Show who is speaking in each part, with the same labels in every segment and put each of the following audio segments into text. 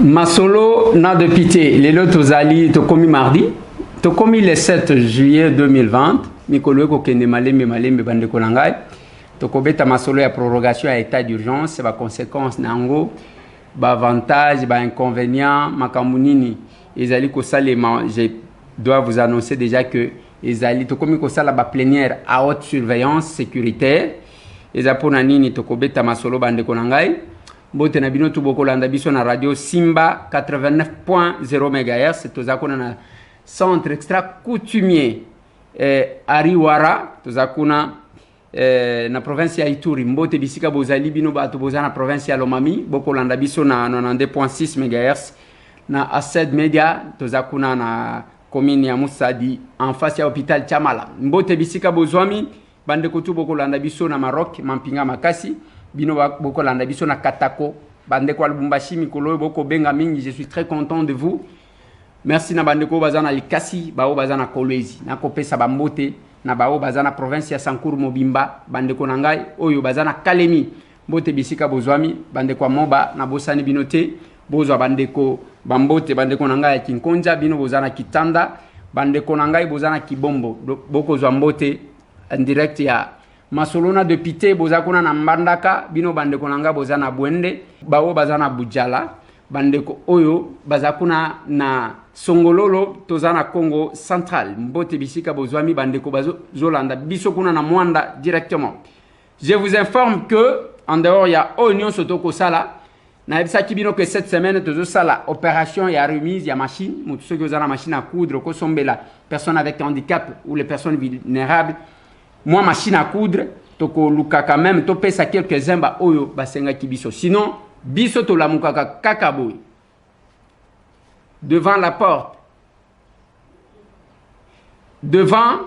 Speaker 1: Masolo na de pitié, les lots tozali to komi mardi, to komi le 7 juillet 2020, mikolo ko kende malembe bande konangai, to kobeta masolo ya prorogation à état d'urgence, ba conséquences nango, ba avantages, ba inconvénients, makamunini, ezali ko salema, je dois vous annoncer déjà que ezali to komi ko sala ba plénière à haute surveillance sécuritaire, ezapona nini to kobeta masolo bande konangai. Bote na bino tuboko landa biso na radio Simba 89.0 MHz tozakuna na centre extra coutumier Ariwara tozakuna na province ya Ituri mbote bisika bozali bino bato bozana province ya Lomami boko landa biso na 92.6 MHz na Ased Media tozakuna na commune ya Musadi en face ya hôpital Chamala mbote bisika bozwami bande ko tuboko landa biso na Maroc mampinga makasi bino boko landa biso na Katako bande ko Lubumbashi mikolo boko benga mingi je suis très content de vous merci na bande ko bazana Likasi bao bazana Kolwezi na kopesa bambote na bao bazana province ya Sankuru Mobimba bande ko nangai oyo bazana Kalemi mbote bisika bozwami bande ko Moba na bosani binote bozwa bande ko bambote bande ko nangai Kinkonja bino bozana Kitanda bande ko nangai bozana Kibombo boko zwa mbote en direct ya Masolona de Pité bozakuna na Mbandaka bino bandeko nanga bozana Bwende bawo bazana Bujala bandeko oyo bazakuna na Songololo tozana Congo central mbote bisika bozwami bandeko bazolanda biso kuna na Mwanda directement. Je vous informe que en dehors ya Union Sotoko Sala na ebisaki bino que cette semaine tozo sala opération ya remise ya machine mutu soki ozana machine à coudre ko sombela personnes avec handicap ou les personnes vulnérables. Moi, machine à coudre, toko lukaka même, to pesa quelques-uns ba oyo basenga kibiso. Sinon, biso to la mukaka kakaboy. Devant la porte. Devant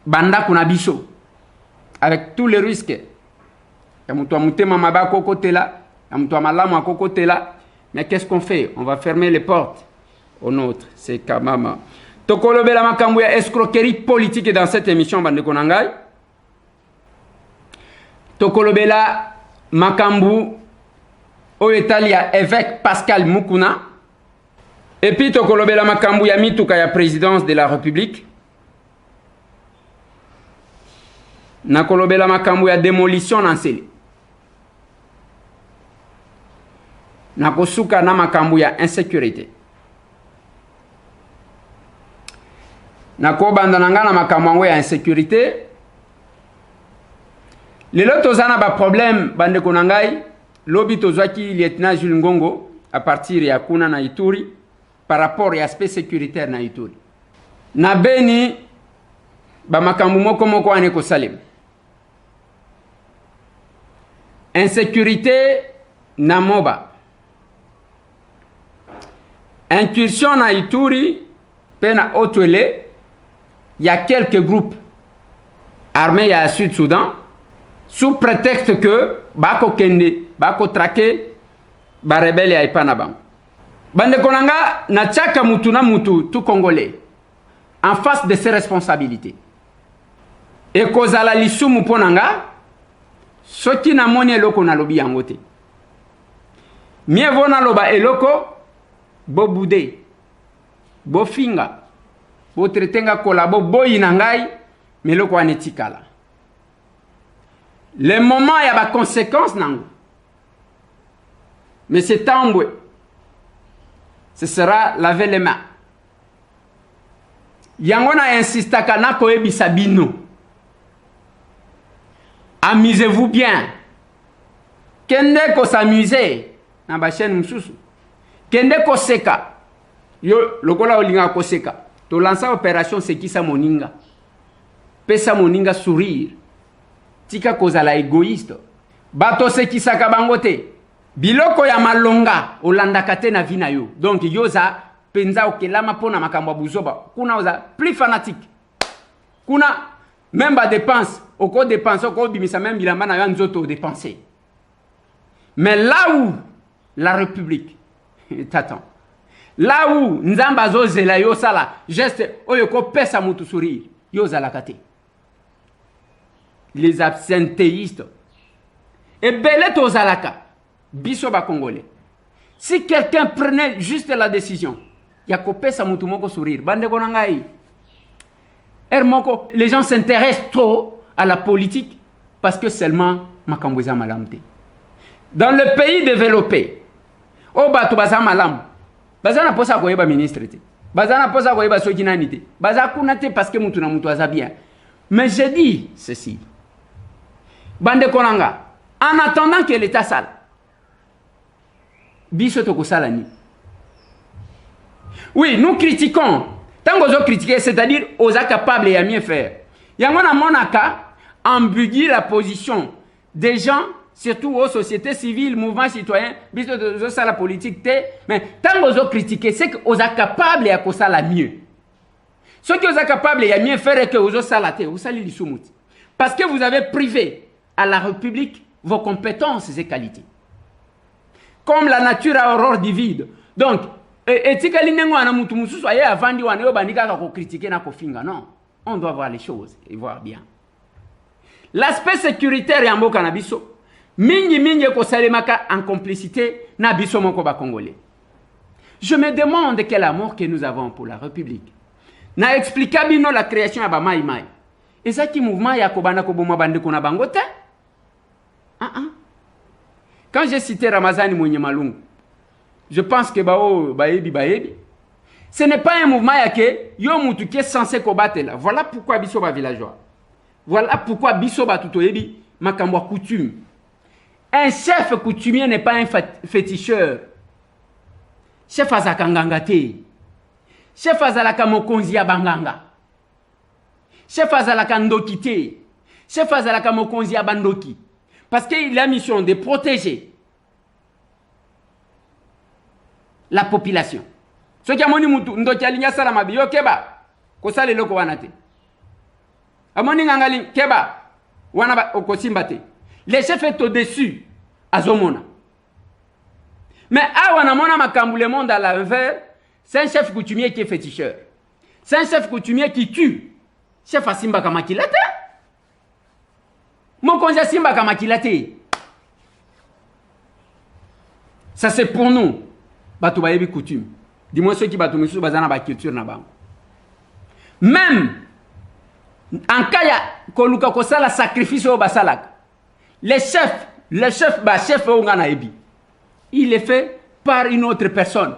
Speaker 1: banda kuna biso. Avec tous les risques. Yamuto mutema mabako kote là, yamuto malamu kote là. Mais qu'est-ce qu'on fait? On va fermer les portes au nôtre. C'est Kamama. Tokolobela makambu ya escroquerie politique dans cette émission bande konangai. Tokolobela makambu au Italia évêque Pascal Mukuna. Et puis tokolobela makambu ya mituka ya présidence de la République. Nakolobela makambu ya démolition nanseli. Nakosuka na makambu ya insécurité. Nakobanda nangana makambo ya insécurité. Lelo tozana ba problème bande konangai lobi tozwaki lieutenant Jules Ngongo à partir ya kuna na Ituri par rapport à aspect sécuritaire na Ituri. Na beni ba makambo moko ane ko salim. Insécurité na Moba. Incursion na Ituri pena Otwele. Il y a quelques groupes armés à Sud-Soudan sous prétexte que bako kende, bako traqué, ba rebelle ya ipanabam. Bande konanga na tchaka mutu na mutu tout congolais en face de ses responsabilités. Et kozala lisumu ponanga soki na moni eloko na lobi yangote. Mieux vaut na loba eloko bo boudé, bo finga. Bo tretenga kolabo boyi nangai meloko anetikala. Le moment ya ba conséquences nango. Mais c'est tambwe. Ce sera laver les mains. Yango na insistaka na ko ebisa bino. Amusez-vous bien. Kende ko s'amuser na ba chaîne mususu. Kende ko seka. Yo lokola olinga ko seka. To lancer opération c'est qui ça moninga. Pesa moninga sourire. Tika kozala égoïste. Bato c'est qui ça kabangote. Biloko ya malonga olanda kate na vina yo. Donc yoza penza okelama pona makambo buzoba. Kuna oza plus fanatique. Kuna même ba dépense, oko dépense oko bimisa même bilamba na yo nzoto dépenser. Mais là où la République t'attend. Là où nzamba zozela yo sala geste oyo ko pesa mutu sourire yo zala kate. Les absentéistes et belé to zalaka biso ba congolais Si quelqu'un prenait juste la décision, il y a coupé sa moutoumoko sourire. Bande konangai. Hermoko, les gens s'intéressent trop à la politique parce que seulement Makambouza Malamte. Dans le pays développé, oh bah tu baza malam, baza na posa koyeba ministre te, baza na posa koyeba sokinani te, baza kunate parce que mutu na mutu aza bien. Mais je dis ceci, bande konanga, en attendant que l'État sale, biso toko salani. Oui, nous critiquons. Tant qu'on critiquer, c'est-à-dire aux capables et à mieux faire. Il y a un monaka ambiguer la position des gens, surtout aux sociétés civiles, mouvements citoyens, biso de ça la politique, mais tant qu'on critiquer, c'est qu'aux capables et à ça la mieux. Ce qui est capable et à mieux faire est que vous salate, vous salez les soumouti. Parce que vous avez privé à la République vos compétences et qualités. Comme la nature a horreur du vide. Donc, on doit voir les choses et voir bien. L'aspect sécuritaire est en bon cannabiso. Mingi ko salemaka en complicité na biso moko ba congolais. Je me demande quel amour que nous avons pour la République. Na expliqué bino la création ya ba mai mai. Et ça qui mouvement ya kobana ko boma bande ko na bangote? Quand j'ai cité Ramazani Mounyemalungu, je pense que ce n'est pas un mouvement qui est censé combattre là. Voilà pourquoi Bissoba villageois. Voilà pourquoi Bissoba tutoyebi makambo coutume. Un chef coutumier n'est pas un féticheur. Chef azakangangate. Chef azalaka mokonzi ya banganga. Chef azalaka ndokite. Chef azalaka mokonzi ya bandoki. Parce qu'il a la mission de protéger la population. Ce qui a moni mutu ndoki alinya sala mabiyo keba ko sale loko wanate. Amoni ngangali keba wana ba okosimbate. Le chef est au-dessus azomona. Mais awana mona makambu le monde à l'envers, c'est un chef coutumier qui est féticheur. C'est un chef coutumier qui tue. Chef asimba kamakilate. Mon conseil simba kamakilate. Ça c'est pour nous. Bato bayebi coutume. Dis-moi ceux qui bato misu bazana ba culture na ba. Même en cas ya koluka kosala sacrifice au basalak. Le chef ba chef ongana ebi. Il est fait par une autre personne.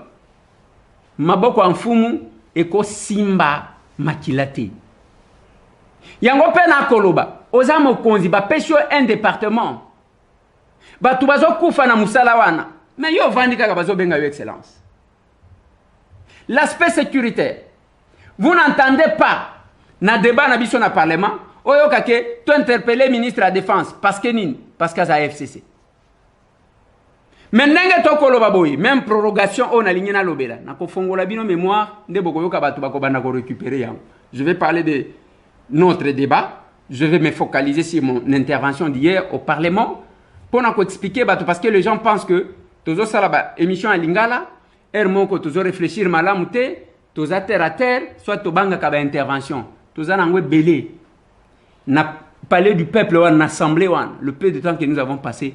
Speaker 1: Maboko amfumu eko simba makilate. Yango pena koloba. Ozamo konzi ba pesho un département. Batu bazo kufa na musala wana. Mais yo vandika ka bazo benga yo excellence. L'aspect sécuritaire. Vous n'entendez pas na débat na biso na parlement oyo kake to interpeller ministre de la défense parce que nini parce que ça FCC. Mais ndenge to koloba boyi même prorogation on aligné na lobela na ko fongola bino mémoire nde boko yo ka batu bako banda ko récupérer yango. Je vais parler de notre débat. Je vais me focaliser sur mon intervention d'hier au Parlement pour nous expliquer, parce que les gens pensent que tous ça émission à Lingala, que tous réfléchir malamouté, tous terre à terre, soit tous banga kaba intervention, tous en belé. Na parlé du peuple ou en assemblée le peu de temps que nous avons passé,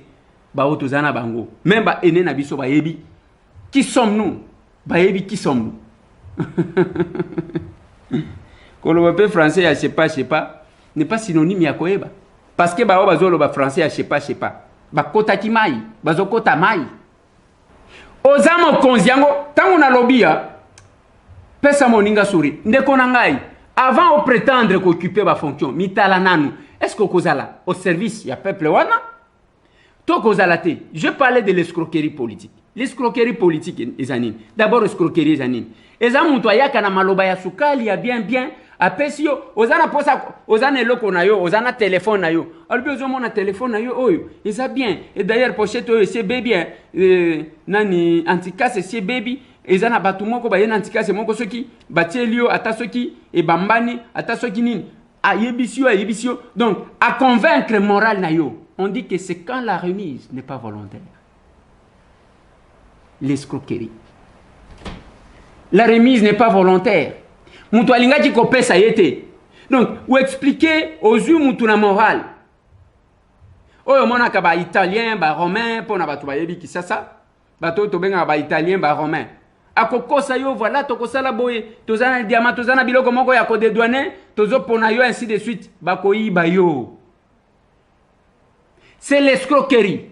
Speaker 1: tous en bango. Même ba ene na biso ba yebi. Qui sommes-nous? Ba yebi qui sommes-nous? Quand le peuple français, je sais pas. N'est pas synonyme ya koeba parce que ba bazolo ba français ya je sais pas ba kota kimai bazo kota mai ozamo konziango tangu na lobia pesa moninga suri ndeko na ngai avant de prétendre qu'occuper ba fonction mitala nanu est-ce que kozala au service ya peuple wana to kozala te. Je parlais de l'escroquerie politique. L'escroquerie politique ezanine d'abord escroquerie ezanine ezamu to yaka na maloba ya sukali ya bien apesio ozana posa ozana eloko na yo ozana téléphone na yo albi ozomona téléphone na yo oyo eza bien et d'ailleurs pochette oyo c'est bien nani antikase c'est baby ezana batu moko ba yena antikase moko soki batielio ata soki e bambani ata soki nini ayebisio donc à convaincre moral na yo. On dit que c'est quand la remise n'est pas volontaire. L'escroquerie. La remise n'est pas volontaire. Mutualinga qui kopé ça y était. Donc, ou expliquer aux yeux mutuna moral. Oh, mona kaba italien, ba romain, pona ba tubayebi qui ça. bato to benga ba italien ba romain akokosa yo voilà tokosala boye tozana diamant tozana biloko moko ya ko dédouaner tozo pona yo ainsi de suite bakoyiba yo. C'est l'escroquerie.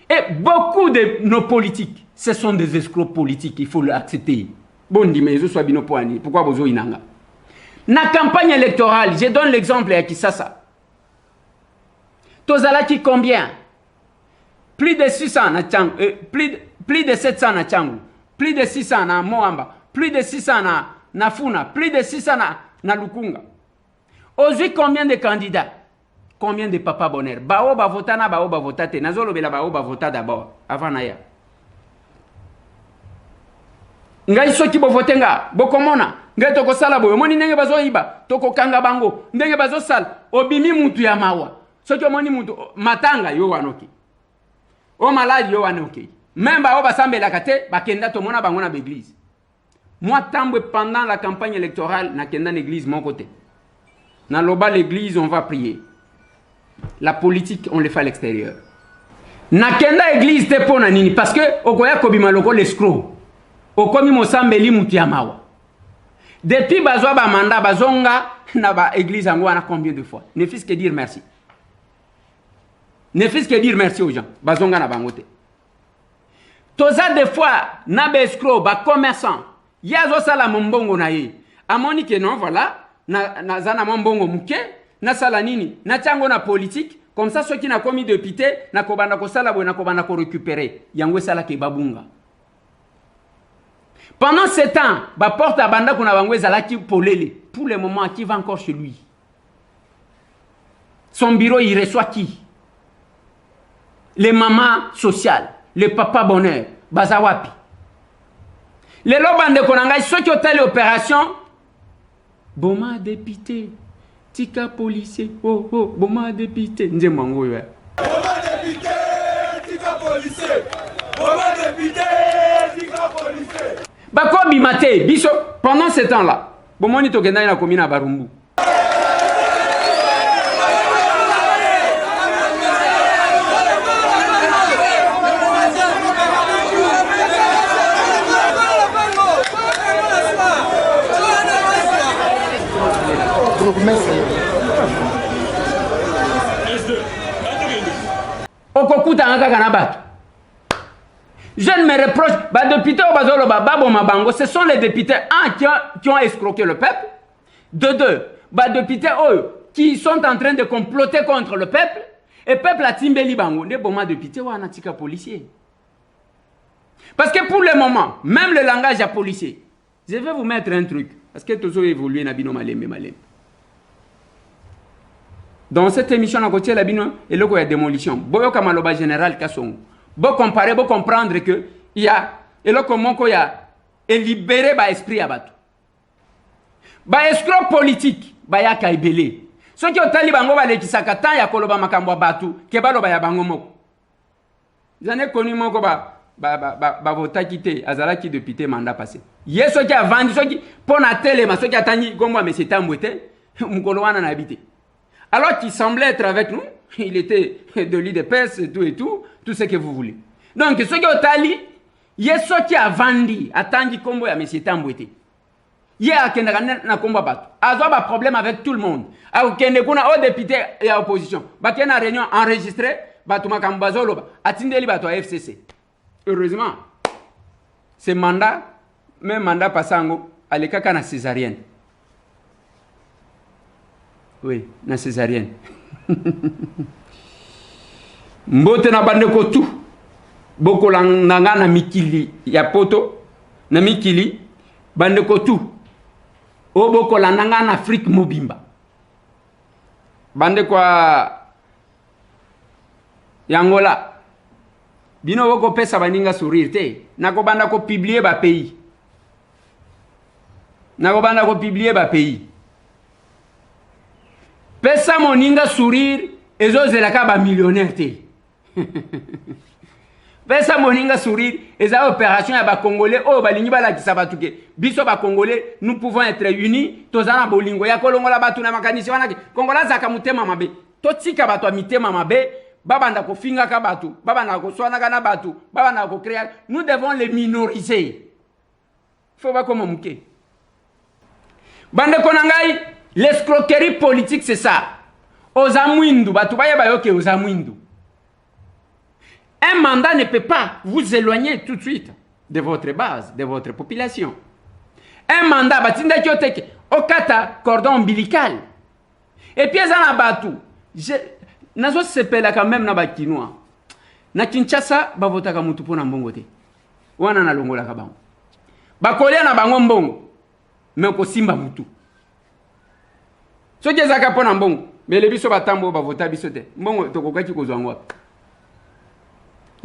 Speaker 1: Et beaucoup de nos politiques, ce sont des escrocs politiques, il faut l'accepter. Bon, dis, mais je suis bino poani. Pourquoi vous inanga? Na campagne électorale, je donne l'exemple à Kisasa. Tozala qui combien? Plus de 600 na Tchang, plus de 700 na Tchangu, plus de 600 na Moamba, plus de 600 na Funa, plus de 600 na Lukunga. Aujourd'hui, combien de candidats? Combien de papa bonheur? Bao ba vota na bao ba vota te. Nazolo bela bao ba vota d'abord avant naya. Ngai soki bo votenga, bo komona. Ngai toko sala boyo. Moni ndenge bazo iba, toko kanga bango. Ndenge bazo sal, obimi mutu ya mawa. Soki moni mutu matanga yo wanoki. O maladi yo wanoki. Même bao ba sambela kate, ba kenda to mona bango na l'église. Moi tambwe pendant la campagne électorale na kenda l'église mon côté. Na loba l'église on va prier. La politique, on le fait à l'extérieur. Nakenda église te pona nini parce que okoya kobima loko l'escroc. Okomi mosambeli mutu ya mawa. Depuis bazwa ba manda bazonga na ba église yango wana combien de fois? Ne fils que dire merci. Ne fils que dire merci aux gens. Bazonga na bangote. Toza des fois na ba escroc ba commerçant. Yazo sala mbongo na ye. Amoni que non voilà na zana mbongo muke. Na sala nini na tiango na politique comme ça ceux qui n'a commis de député na kobanda ko sala bo na kobanda ko récupérer yango sala ke babunga pendant 7 ans ba porte à banda kuna bango ezala ki polele pour le moment qui va encore chez lui son bureau il reçoit qui les mamans sociales les papas bonheur bazawapi les lobande konanga ceux qui ont telle opération boma député tika policier, oh oh, boma député, nje mango ya.
Speaker 2: Boma député, tika policier, boma député, tika policier.
Speaker 1: Bako bimate, biso, pendant ce temps-là, bomoni tokenda na commune à Barumbu. Je ne me reproche pas députés au Bazolo Bababo Mabango, ce sont les députés qui ont escroqué le peuple. De deux, députés qui sont en train de comploter contre le peuple. Et le peuple a timbeli bango, des bons députés ou anatika policiers. Parce que pour le moment, même le langage à policier, je vais vous mettre un truc. Parce que tout ça évolue na bino malembe malembe. Dans cette émission, on a côté la bino et le y démolition. Boyo kamaloba général kasong. Bo comparer, bo comprendre que il y a et le comment il y a et libérer ba esprit à bateau. Ba escroc politique, ba ya kaibele. Ceux qui ont tali bango ba lekisaka tan ya koloba makambo bateau, ke ba loba ya bango moko. J'en ai connu moko ba vota quitté azala qui député mandat passé. Yeso qui a vendu ceux qui pona télé ma ceux qui attendent gombo mais c'est tambouté, mukolo wana na habité. Alors qu'il semblait être avec nous, il était de l'IDPS et tout ce que vous voulez. Donc, ce qui est allé, il y a ceux qui a vendu, attendu combo à M. Tambouete. Il y a un combat battu. Il y a un problème avec tout le monde. Il y a un député et l'opposition. Il y a une réunion enregistrée, il y a un FCC. Heureusement, ce mandat, même mandat passango, à l'écart na césarienne. Oui, na césarienne. Mbote na bande ko tout. Boko nanga na mikili ya poto na mikili bande ko tout. O boko nanga na Afrique mobimba. Bande kwa Yangola. Bino boko pesa baninga sourire te. Nako banda ko publier ba pays. Nako banda ko publier ba pays. Pesa moninga sourire ezo zelaka ba millionnaire te. Pesa moninga sourire eza opération ya ba congolais o balingi bala kisabatuke. Biso ba congolais nous pouvons être unis tozana bolingo ya kolongola batu na makanisi wana ki kongola zaka mutema mabe. Totika batu mitema mabe babanda ko finga ka batu, babanda ko swana kana batu, babanda ko créer. Nous devons les minoriser. Faut pas comme muke. Bande konangai, l'escroquerie politique c'est ça. Ozamwindu, batu baye bayoke ozamwindu. Un mandat ne peut pas vous éloigner tout de suite de votre base, de votre population. Un mandat, batinda kioteke, okata cordon ombilical. Et puis, ça n'a pas tout. Nazo sepela quand même na bakinois. Na Kinshasa, ba votaka mutu pona mbongo te. Wana na longola ka bango. Ba kolia na bango mbongo. Mais ko simba mutu. So jeza ka pona mbongo. Mais le biso batambo ba vota biso te. Mbongo tokokaki ko zwango.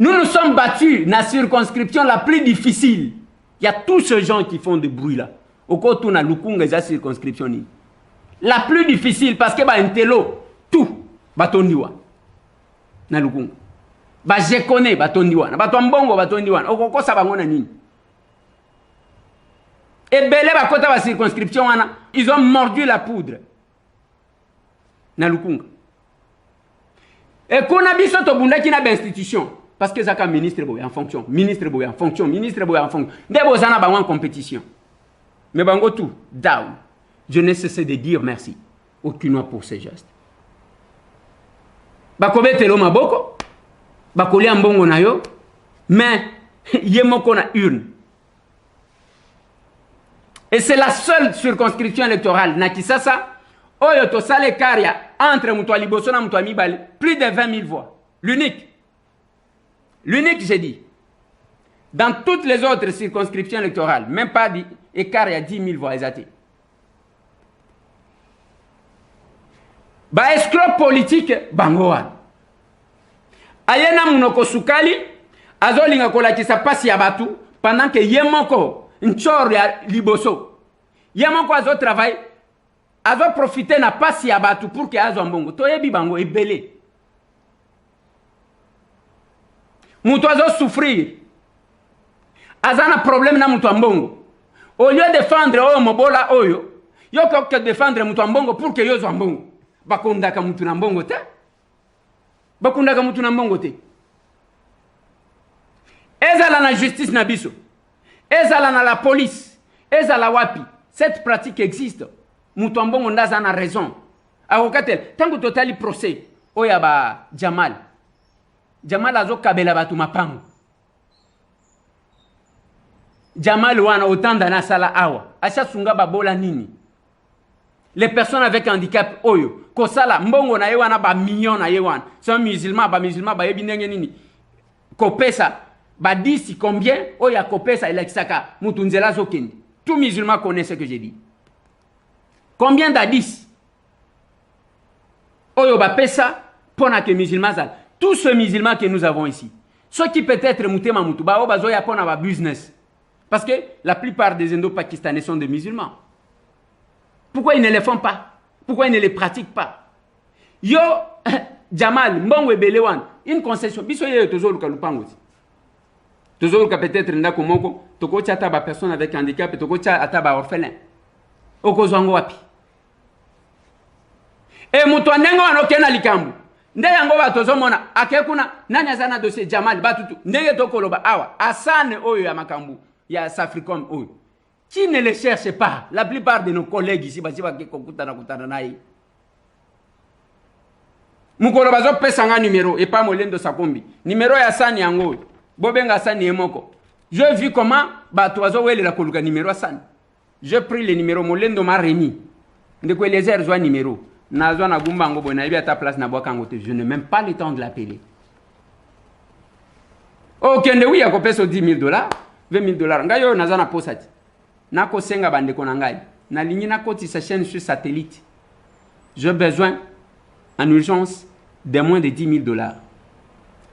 Speaker 1: Nous sommes battus dans la circonscription la plus difficile. Il y a tous ces gens qui font du bruit là. Au côté de la Lukunga, la circonscription. La plus difficile parce que un télo, tout, batondiwa. Na Lukunga. Je connais batondiwa. Batombongo batondiwa. Au côté ça bangona nini. Et belé bakota la circonscription, ils ont mordu la poudre. Na Lukunga. Et qu'on a biso to bunda qui n'a d'institution. Parce que Zaka ministre boy en fonction, ministre boy en fonction, ministre boy en fonction. Des bozana ba en compétition. Mais bango tout down. Je ne cesse de dire merci aucunement pour ces gestes. Bakobe telo maboko, bakoli mbongo na yo, mais yemoko na urne. Et c'est la seule circonscription électorale na Kisasa oyo to sale karia entre muto liboso na muto mibale, plus de 20 000 voix. L'unique. L'unique, j'ai dit, dans toutes les autres circonscriptions électorales, même pas d'écart, il y a 10 000 voix exactes. Ba escroc politique, bangoan. Ayena munoko sukali, azolinga kola ki sa pasi ya batu, pendant que yemoko, nchor ya liboso. Yemoko azo travail, azo profiter na pasi ya batu pour que azo mbongo. Toyebi bango ebele. Mutu azo souffrir. Azana problème na mutu ambongo. Au lieu de défendre oyo mobola oyo, yo ko défendre mutu ambongo pour que yo zo ambongo. Bakondaka mutu na mbongo te. Bakondaka mutu na mbongo te. Ezala na justice na biso. Ezala na la police. Ezala wapi. Cette pratique existe. Mutu ambongo ndaza na raison. Akokatel, tango totali procès oya ba Jamal. Jamal azo kabela batu mapango. Jamal wana otanda na sala awa. Acha sunga babola nini. Les personnes avec handicap oyo. Kosala mbongo na yewana ba million na yewana. C'est un musulman ba yebi ndenge nini. Kopesa ba 10 combien oya kopesa elekisaka mutunzela zokende. Tout musulman connaît ce que j'ai dit. Combien da 10 oyo ba pesa pona que musulman zal. Tous ces musulmans que nous avons ici, ceux qui peut-être mutema mutu ba obazo ya pona ba business, parce que la plupart des Indo-Pakistanais sont des musulmans. Pourquoi ils ne les font pas? Pourquoi ils ne les pratiquent pas? Yo Jamal mbongo ebelewan une concession biso ye tozoluka lupango. Tozoluka peut-être ndako moko toko chata ba personne avec handicap toko chata ba orphelin. Okozwango wapi? E mutu anengo anokena likambu. Nde yango batozomona akekuna nani azana dossier Jamal batutu ndenge tokoloba awa asane oyo ya makambu ya Safricom oyo qui ne le cherche pas. La plupart de nos collègues ici basi bakekokutana kutana naye mukolo bazo pesa nga numéro et pas molendo sakombi numéro ya sani yango bobenga sani emoko. Je vu comment bato bazo welela koluka numéro sani. Je pris le numéro molendo m'a remis ndeko Eliezer zwa numéro. Je n'ai même pas le temps de l'appeler. Ok, oui, il y 10 000 dollars, 20 000 dollars. Ngayo nazana posati. Nako senga bande konangai. Na ligne na koti sa chaîne sur satellite. J'ai besoin, en urgence, de moins de 10 000 dollars.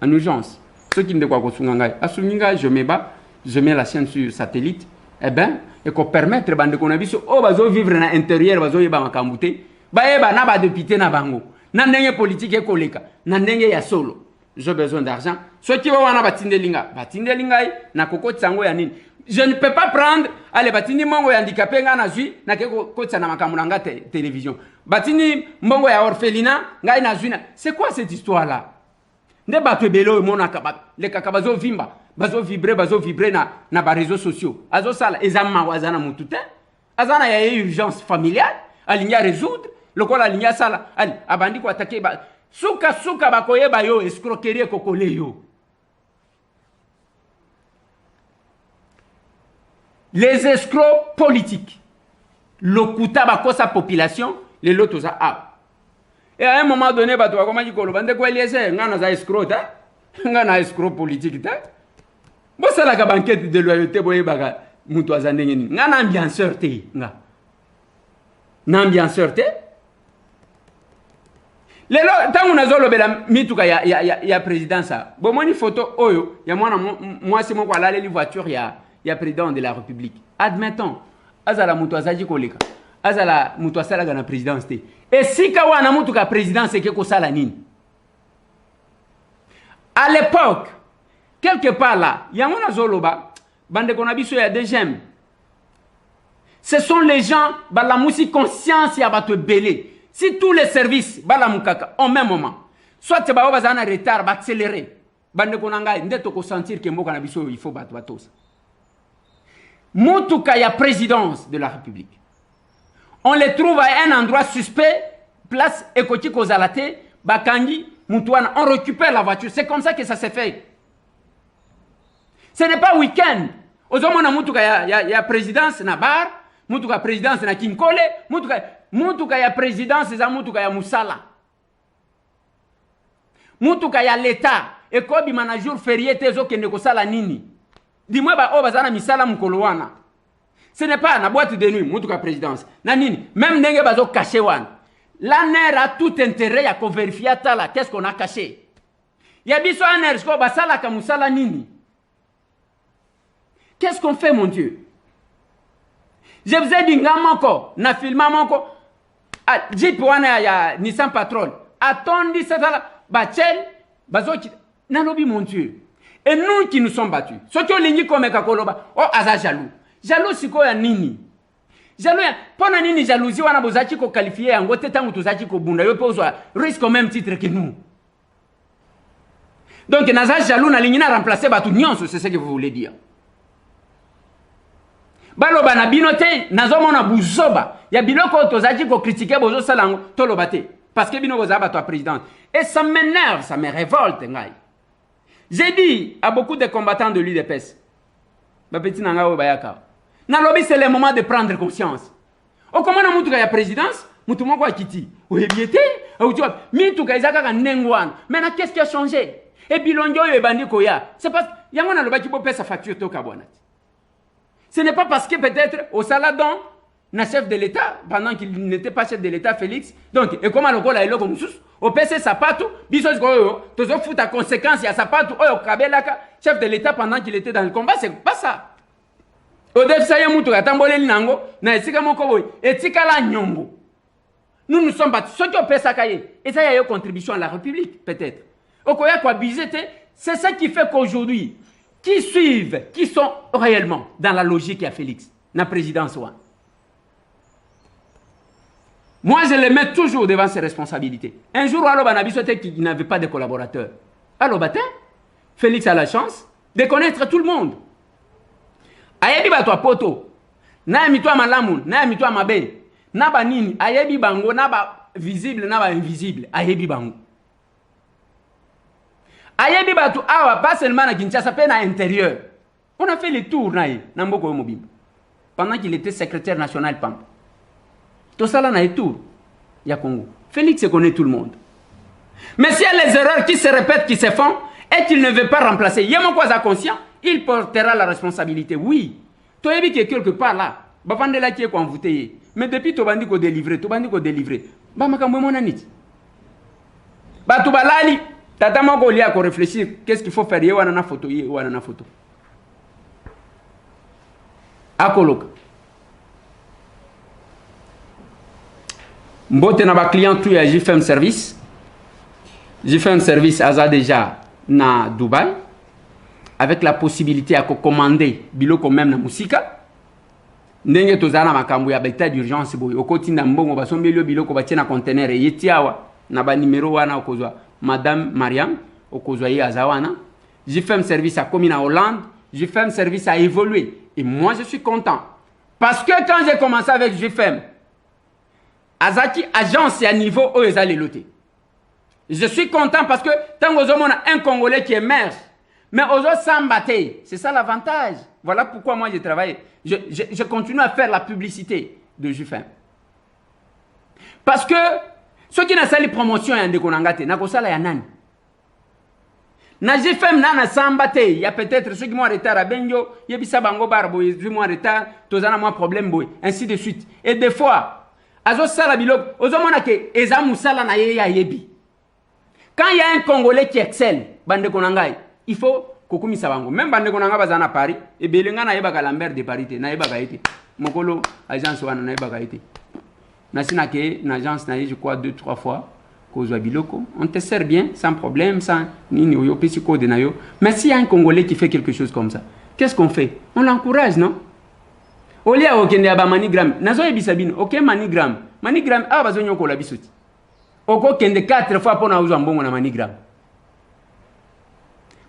Speaker 1: En urgence. Ceux qui ne de quoi kosungangai. Asuninga, je mets la chaîne sur satellite. Eh ben, et qu'on permettre bande konabiso, oh, bazo vivre na intérieur, bazo yeba makambute. Baeba na ba député na bango na ndenge politique ekoleka na ndenge ya solo. J'ai besoin d'argent. Ceux qui vont wana batindelinga na kokotisa ngo ya nini. Je ne peux pas prendre allez batindi mongo ya handicapé nga na zui na ke kokotisa na makambo nga télévision. Batindi mongo ya orphelinat nga na zui na. C'est quoi cette histoire là? nde bato ebele oyo monaka lekaka bazo vibrer na ba réseaux sociaux azosala eza mawa aza na mutu te aza na ya urgence familiale alingi résoudre lokola alingi asala ali abandi koatake suka bakoyeba yo escroquerie ekokole yo. Les escrocs politiques lokuta bakosa population les lotos a. Et à un moment donné bato bakomaki koloba ndeko Eliezer nga na za escroc ta nga na escroc politique ta bosala ka banquette de loyauté boyebaka mutu aza ndenge nini nga na ambianceur te nga na ambianceur te lelo tangu nazolobela mituka ya présidence bomoni photo oyo ya mwana mwasi moko alaleli voiture ya président de la République. Admettons azala mutu azaji koleka azala mutu asalaga na présidence te esika wana mutu ka présidence eke kosala nini. À l'époque quelque part là yango nazoloba bande kona biso ya deuxième ce sont les gens balamusi conscience ya bato belé. Si tous les services balamukaka au même moment soit ba bazana retard ba accélérer bande konanga ndeto ko sentir que mboka na biso il faut batosa mutuka ya présidence de la République on les trouve à un endroit suspect place ekoti kozalate bakangi mutuana on récupère la voiture. C'est comme ça que ça s'est fait. Ce n'est pas week-end ozomona mutuka ya présidence na bar mutuka présidence na kinkole mutuka ya présidence za mutuka ya musala mutuka ya l'état ekobi mana jour férié tezo kende kosala nini dimwe ba bazana misala mukolo wana. Ce n'est pas na boîte de nuit mutuka présidence na nini même ndenge bazo caché wana la NER a tout intérêt à vérifier tala qu'est-ce qu'on a caché ya biso NER sko basala ka musala nini. Qu'est-ce qu'on fait mon Dieu? Je vous ai dit ngamoko na filma moko Jeep wana ya Nissan Patrol atondi satala bachel bazoki nalobi mon Dieu. Et nous qui nous sommes battus ceux qui ont lingi comme kakoloba oh aza jaloux siko ya nini jaloux ya pona nini jalousie wana bozaki ko qualifier yango te tangu tozaki ko bunda yo pozwa risque au même titre que nous. Donc naza jaloux na lingi na remplacer batu nyonso, c'est ce que vous voulez dire. Baloba na binote nazomona buzoba ya biloko tozaki ko critiquer bozo salango toloba te parce que bino bozaba toi président et ça m'énerve, ça me révolte ngai. J'ai dit à beaucoup de combattants de l'UDPS ba petit nanga o bayaka na lobby c'est le moment de prendre conscience. O comment na mutuka ya présidence mutu moko akiti o ebiete ou tu vois mituka izaka ka nengwana maintenant qu'est-ce qui a changé et bilonjo yo ebandi ko ya c'est parce yango na loba ki bo pesa facture to ka bwana. Ce n'est pas parce que peut-être au Saladon, na chef de l'État, pendant qu'il n'était pas chef de l'État, Félix, donc, et comment le rôle a été comme ça, au PC Sapato, bisos goyo, tozo fout à conséquence, il y a Sapato, oyo Kabelaka, chef de l'État pendant qu'il était dans le combat, c'est pas ça. Au défi, Moutou, Atambole Nango, na Esika Mokoboy, et Tikala Nyombo. Nous sommes battus. Ce qui ont fait ça, et ça, il y a eu contribution à la République, peut-être. Au Koya, quoi, c'est ça qui fait qu'aujourd'hui, qui suivent, qui sont réellement dans la logique à Félix, la présidence. Moi, je les mets toujours devant ses responsabilités. Un jour, il n'avait pas de collaborateurs. Alors, Félix a la chance de connaître tout le monde. Ayebi ba toi poto, na mi toi malamu, na mi toi mabe, na ba nini, ayebi bango, na ba visible, na ba invisible, ayebi bango. Ayebi batu awa pas seulement na Kinshasa pe na intérieur. On a fait le tour na Mboko Mobimba. Pendant qu'il était secrétaire national PAM. Tout ça là na tour ya Congo. Félix connaît tout le monde. Mais s'il y a les erreurs qui se répètent, qui se font et qu'il ne veut pas remplacer, Yemo Kwaza conscient, il portera la responsabilité. Oui. Tu as vu que quelque part là, bavande la qui est convoité. Mais depuis tu bandi ko délivrer, Ba makambo mona nit. Ba tu balali Tata moko lia ko réfléchir, qu'est-ce qu'il faut faire ye wana na photo ye wana na photo. Akoloka. Mbote na ba client tout ya JFM service. JFM service aza déjà na Dubaï avec la possibilité à commander biloko même na musika. Ndenge tozana makambo ya beta d'urgence boy. Okoti na mbongo basombeli biloko batie na conteneur yetiawa na ba numéro wana okozwa Madame Mariam, au Kozwaye Azawana. J'ai fait un service à Commune en Hollande. J'ai fait un service à évoluer. Et moi, je suis content. Parce que quand j'ai commencé avec GFM, Azaki, agence et à niveau, eux, ils allaient loter. Je suis content parce que tant qu'on a un Congolais qui émerge, mais aux autres sans bataille. C'est ça l'avantage. Voilà pourquoi moi j'ai travaillé. Je continue à faire la publicité de GFM. Parce que ceux qui n'ont pas les promotions, ils n'ont pas de na GFM nana sambate, il y a peut-être ceux qui m'ont retard à Benjo, il y a bisa bango barbo, ils m'ont retard, tous en moins problème boy, ainsi de suite. Et des fois, azo sala bilok, ozo mona ke ezamu sala na ya yebi. Quand il y a un Congolais qui excelle, bande konangai, il faut kokumi sabango. Même bande konanga bazana Paris, et belenga na yeba Lambert de Paris, na yeba gaite. Mokolo agence wana na yeba gaite. Na sina ke na agence na je crois 2-3 fois. On te sert bien, sans problème, sans nini, mais s'il y a un Congolais qui fait quelque chose comme ça, qu'est-ce qu'on fait? On l'encourage, non? Au lieu de manigram, nazo ebisabine, ok manigram, manigram, ah bazo nyoko la bisoti. Oko kende 4 fois pour na uzo mbongo na manigram.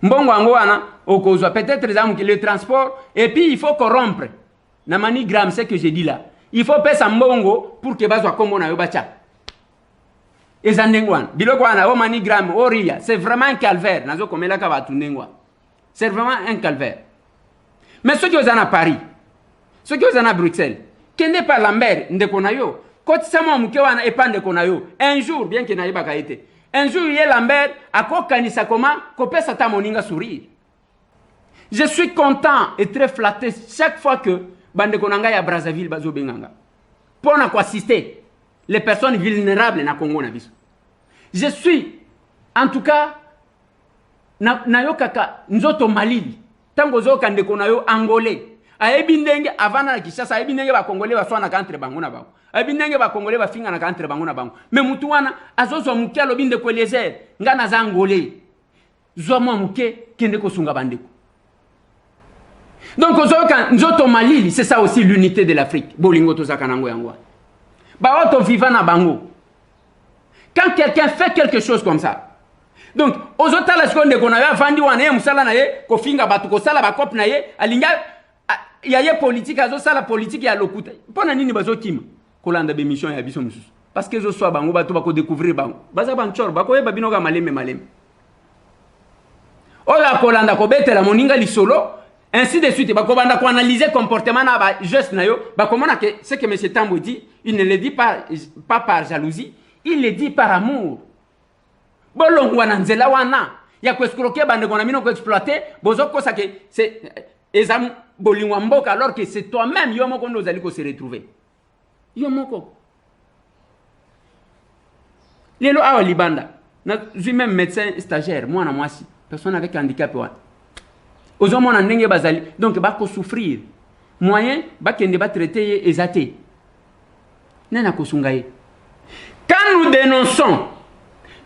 Speaker 1: Mbongo angoana, oko uzo peut-être le transport, et puis il faut corrompre. Na manigram, c'est ce que j'ai dit là. Il faut payer sa mbongo pour que bazo kombo na yo bacha. C'est vraiment un calvaire. C'est vraiment un calvaire. Mais ceux qui sont à Paris, ceux qui sont à Bruxelles, qui n'est pas Lambert, un jour, bien qu'il n'ait pas été, un jour, il y a Lambert, à quoi sourire. Je suis content et très flatté chaque fois que Bande Konanga à Brazzaville, Bazo Benganga, pour assister les personnes vulnérables dans le Congo. Je suis, en tout cas, Nayokaka, Nzoto Malili, Tango Zoka Ndekonayo Angolais. Aebindenge avant na Kishasa, Aebindenge ba Congolais ba swana kantre banguna bango. Aebindenge ba Congolais ba finga na kantre banguna bango. Mais mutuana azozo muke lobinde ko lezer, ngana za Angolais. Zomo muke kende ko sunga bandeko. Donc Zoka Nzoto Malili, c'est ça aussi l'unité de l'Afrique. Bolingo to zakanango yangwa. Ba oto vivant na bango. Quand quelqu'un fait quelque chose comme ça, donc, aux autres, la seconde qu'on a vendu, on a musala naye, ko finga batu ko sala ba kop naye, alinga ya politique, azo sala politique ya lokuta. Pona nini bazo kima? Kolanda be mission ya biso mususu. Parce que zo so bango batu bako découvrir bango. Baza banchor, bako yeba binoga maleme maleme. Oya kolanda ko betela moninga lisolo, ainsi de suite, bako banda ko analyser comportement na ba juste na yo, bako mona que ce que monsieur Tambo dit, il ne le dit pas par jalousie. Il le dit par amour. Bolongwa na nzela wana ya kweskroke bande kona mino ko exploiter bozoko ça que c'est ezam bolingwa mboka alors que c'est toi-même yomoko ndo zali ko se retrouver. Yomoko. Lelo awa libanda. Na suis même médecin stagiaire moi na moi si personne avec handicap wa. Ozomo na ndenge bazali donc ba ko souffrir. Moyen ba kende ba traiter ezate. Nena ko sungaye. Quand nous dénonçons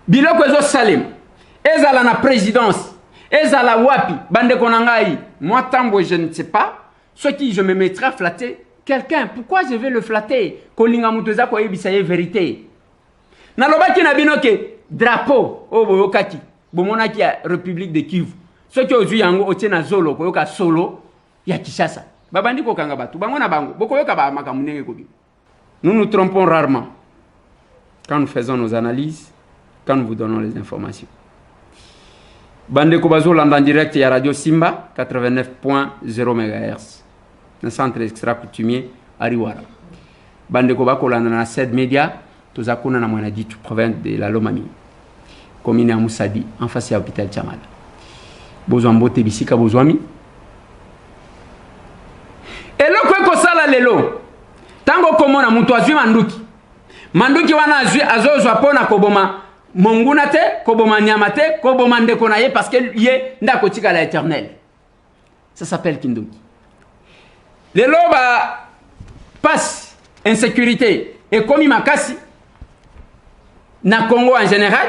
Speaker 1: Biloko Ezo Salem, Ezala na présidence, Ezala Wapi, Bande Konangai, moi Tambo je ne sais pas, ce qui je me mettrai à flatter quelqu'un. Pourquoi je vais le flatter? Kolinga Muteza ko ebisaye vérité. Nalobaki na binoke drapeau o boyokaki, bomonaki ya République de Kivu. Ce qui ozu yango otiena zolo koyoka solo ya Kinshasa. Babandi ko kanga batu, bango na bango, bokoyoka ba makamunenge kobi. Nous nous trompons rarement. Quand nous faisons nos analyses, quand nous vous donnons les informations. Bande Kobazo l'entend en direct, il y a Radio Simba, 89.0 MHz. Le centre extra coutumier, Ariwara. Bande Kobako l'entend 7 médias, tous à Kuna na dit province de la Lomami. Commune à Moussadi, en face à l'hôpital Tchamala. Bozwambo Tebisika Bozwami. Et là, quoi que ça, là, lelo. Tango komona mutu azwi manduki. Manduki wana azwi azozwa pona koboma monguna te, koboma nyama te, koboma ndeko na ye parce que ye ndako tika la éternel. Ça s'appelle Kinduki. Lelo ba passe insécurité et komi makasi na Congo en général,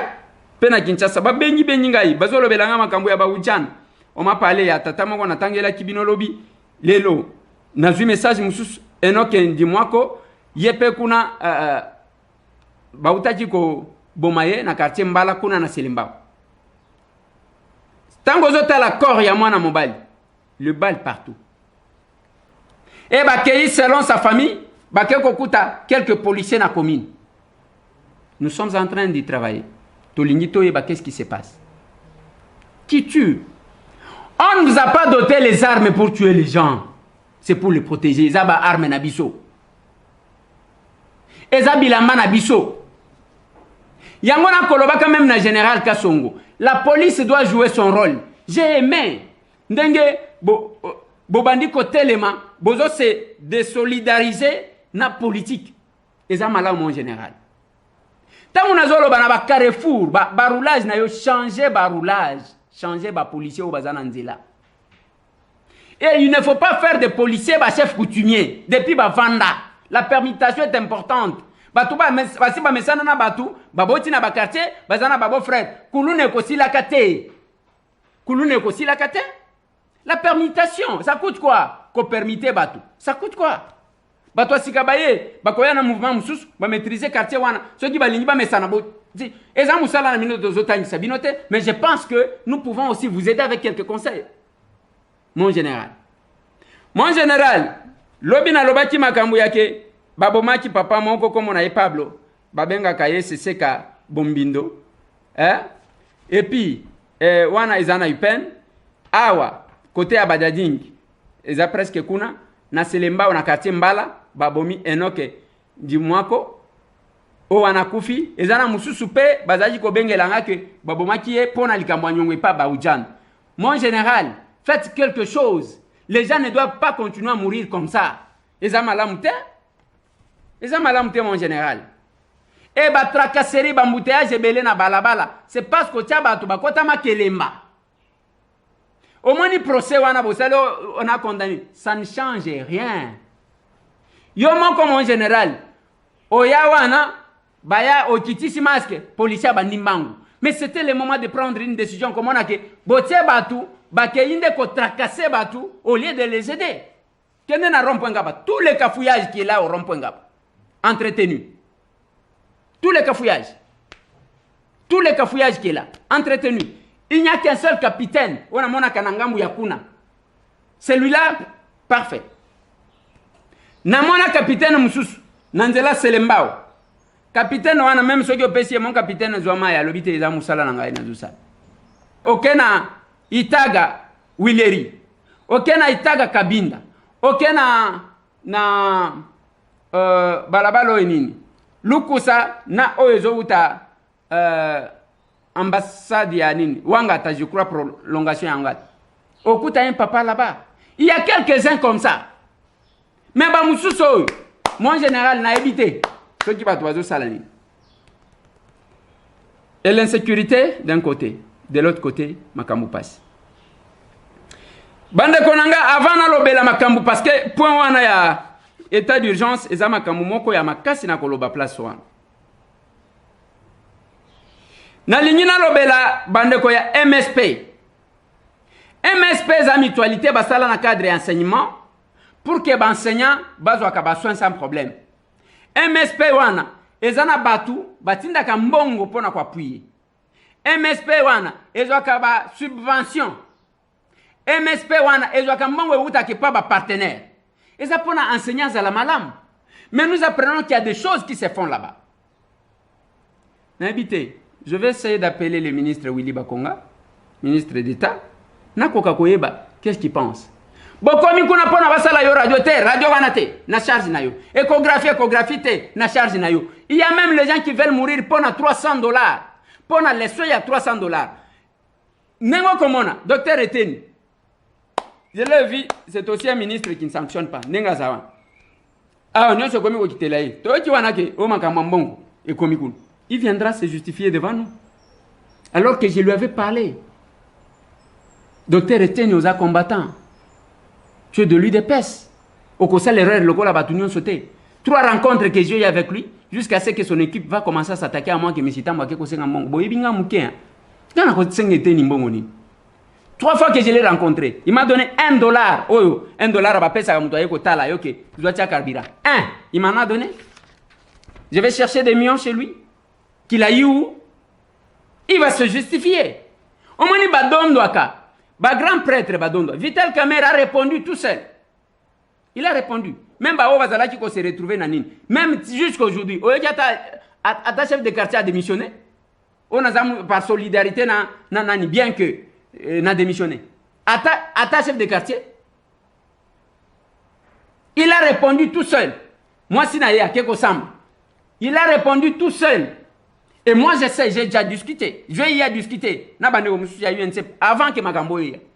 Speaker 1: pena Kinshasa ba bengi ngai bazolo belanga makambo ya ba ujana. On m'a parlé ya tata moko na tangela kibino lobi lelo nazwi message mususu enoke ndimwa ko yepe kuna bautaki ko bomaye na quartier Mbala kuna na Selimba. Tant que vous êtes à la corps, il y a moi dans mon bal. Le bal partout. Et Bakeli, selon sa famille, Bakekokuta, quelques policiers dans la commune. Nous sommes en train d'y travailler. Tolingito et qu'est-ce qui se passe? Qui tue? On ne nous a pas doté les armes pour tuer les gens. C'est pour les protéger. Ils ont des armes na biso. Ils ont bilamba na biso. Yangona koloba quand même na général Kassongo. La police doit jouer son rôle. J'ai aimé. Ndenge bobandi kotelema bozo se désolidariser na politique. Ils ont malade mon général. Tant on a zolo ba carrefour, ba roulage na yo changer ba roulage, changer ba policier au bazana nzela. Et il ne faut pas faire des policiers ba chef coutumier depuis ba vanda. La permutation est importante. Batu ba si ba mesana na batu, ba boti na ba quartier, bazana ba beau frère. Kulune ko si la kate. Kulune ko si la kate. La permutation, ça coûte quoi? Ko permiter batu. Ça coûte quoi? Bato sikabaye, bakoya na mouvement mususu, ba maîtriser quartier wana. Ceux qui balingi ba mesana bo. Eza musala na minute de zotani sabinote, mais je pense que nous pouvons aussi vous aider avec quelques conseils. Mon général. Mon général, lobi na lobaki makambu yake, babomaki papa moko comme na Pablo, babenga kaye seseka bombindo. Et puis wana izana yupen, awa côté ya Badading, eza presque kuna na Selemba na quartier Mbala, babomi Enoke Dimwako o wana kufi ezana mususu pe bazaji ko bengelanga ke babomaki e pona likambo nyongwe pa baudjan. Mon général, faites quelque chose. Les gens ne doivent pas continuer à mourir comme ça. Ezamalamute mon général. Et ba tracasserie ba mbouteillage ebele na balabala, c'est parce que tia bato bakota makelemba. Au moins, le procès, on a condamné. Ça ne change rien. Yomo comme en général. Oyawana, baya okitisi masque, policier bandimbangu. Mais c'était le moment de prendre une décision comme on a que botie batu, bakeinde ko tracasser batu au lieu de les aider. Kende na rond-point Ngaba, tous les cafouillages qui est là au rond-point Ngaba, entretenu. Tous les cafouillages. Tous les cafouillages qui est là, entretenu. Il n'y a qu'un seul capitaine. On a mon kanangambu yakuna. Celui-là, parfait. Namona capitaine mususu. Nanzela Selembao. Capitaine on a même ceux qui ont mon capitaine Zouama ya lobite za musala na ngai na zusa. Okena Itaga Willeri. Okena Itaga Kabinda. Okena balabalo enini. Lukusa na oyezo uta ambassade ya nini Wangata, je crois prolongation ya Ngata. Okuta un papa là-bas. Il y a quelques-uns comme ça. Mais ba mususo, mon général n'a évité ceux qui battent oiseau salani. Et l'insécurité d'un côté, de l'autre côté, makambu passe. Bande konanga avant na lobela makambu parce que point wana ya état d'urgence eza makambu moko ya makasi na koloba place wana. Na lignina lobela bandeko ya MSP. MSP za mutualité basala na cadre enseignement pour que enseignant bazwa ka soin sans problème. MSP wana ezana batu batinda ka mbongo pona kwa appuyer. MSP wana ezwa ka ba subvention. MSP wana ezwa ka mbongo uta ke pa ba partenaire. Eza pona enseignants à la malam. Mais nous apprenons qu'il y a des choses qui se font là-bas. N'habitez. Je vais essayer d'appeler le ministre Willy Bakonga, ministre d'État. Nakoka koyeba, qu'est-ce qu'il pense? Bokomi kuna pona basala yo radio wanate, na charge na yo. Échographie te, na charge na yo. Il y a même les gens qui veulent mourir pona $300. Pona les soins, il y a $300. Nengo komona, docteur Eteni. Je l'ai vu, c'est aussi un ministre qui ne sanctionne pas. Nenga zawa. Ah, on se komi ko kitelaye. Toki wanake, o makamambongo, et komi kun. Il viendra se justifier devant nous. Alors que je lui avais parlé. Docteur Etienne aux combattants. Tu es de l'UDPS. Au conseil l'erreur, le goal a battu sauté. 3 rencontres que j'ai eues avec lui, jusqu'à ce que son équipe va commencer à s'attaquer à moi, que M. Tambake Kosenga Mbongo. Boyebinga Mouké. 3 fois que je l'ai rencontré, il m'a donné $1. Oh, $1 à Bapé, ça va me kotala. Ok, tu dois tirer carburant. Il m'en a donné. Je vais chercher des millions chez lui. Qu'il a eu où? Il va se justifier. Omoni Badondo aka. Ba grand prêtre Badondo. Vital Kamerhe a répondu tout seul. Il a répondu. Même Bao Bazalaki qui s'est retrouvé dans Nine. Même jusqu'à aujourd'hui. Ta chef de quartier a démissionné. On a par solidarité bien que n'a démissionné. Ta chef de quartier. Il a répondu tout seul. Moi, si naïa Keko Sam. Il a répondu tout seul. Et moi, je sais, j'ai déjà discuté. Je y ai discuté. Avant que Magambo y ait.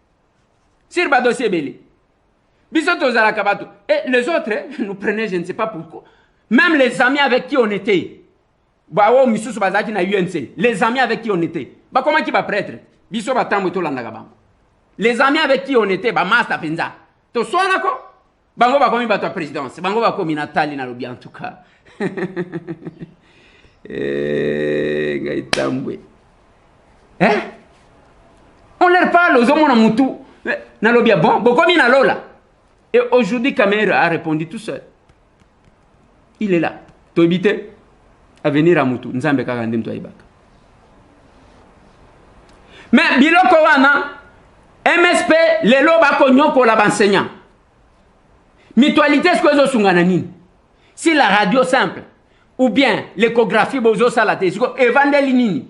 Speaker 1: Sur le dossier belé. Et les autres, nous prenaient, je ne sais pas pourquoi. Même les amis avec qui on était. Les amis avec qui on était. Comment qui va prêtre? Les amis avec qui on était, Master Penza. Tu sois d'accord? Bango va comme ta présidence. Bango va comme Nathalie na lobby en tout cas. Hein? On leur parle aux hommes Moutou. Na lobby bon, comme il a lola. Et aujourd'hui, Kamerhe a répondu tout seul. Il est là. Tu habites à venir à Moutou. Nzambe kakandem to ibaka. Mais biloko wana MSP lelo bako nyoko la enseignant. Mutualité ce que zo sungana nini? Si la radio simple ou bien l'échographie bozo salate, evandeli nini?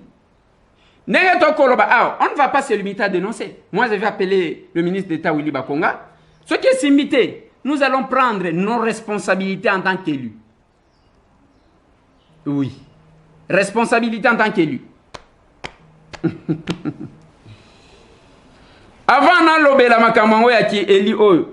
Speaker 1: On ne va pas se limiter à dénoncer. Moi, je vais appeler le ministre d'État Willy Bakonga. Ce qui est limité, nous allons prendre nos responsabilités en tant qu'élus. Oui. Responsabilité en tant qu'élus. Avant na lobela makambo ya ki eli oyo.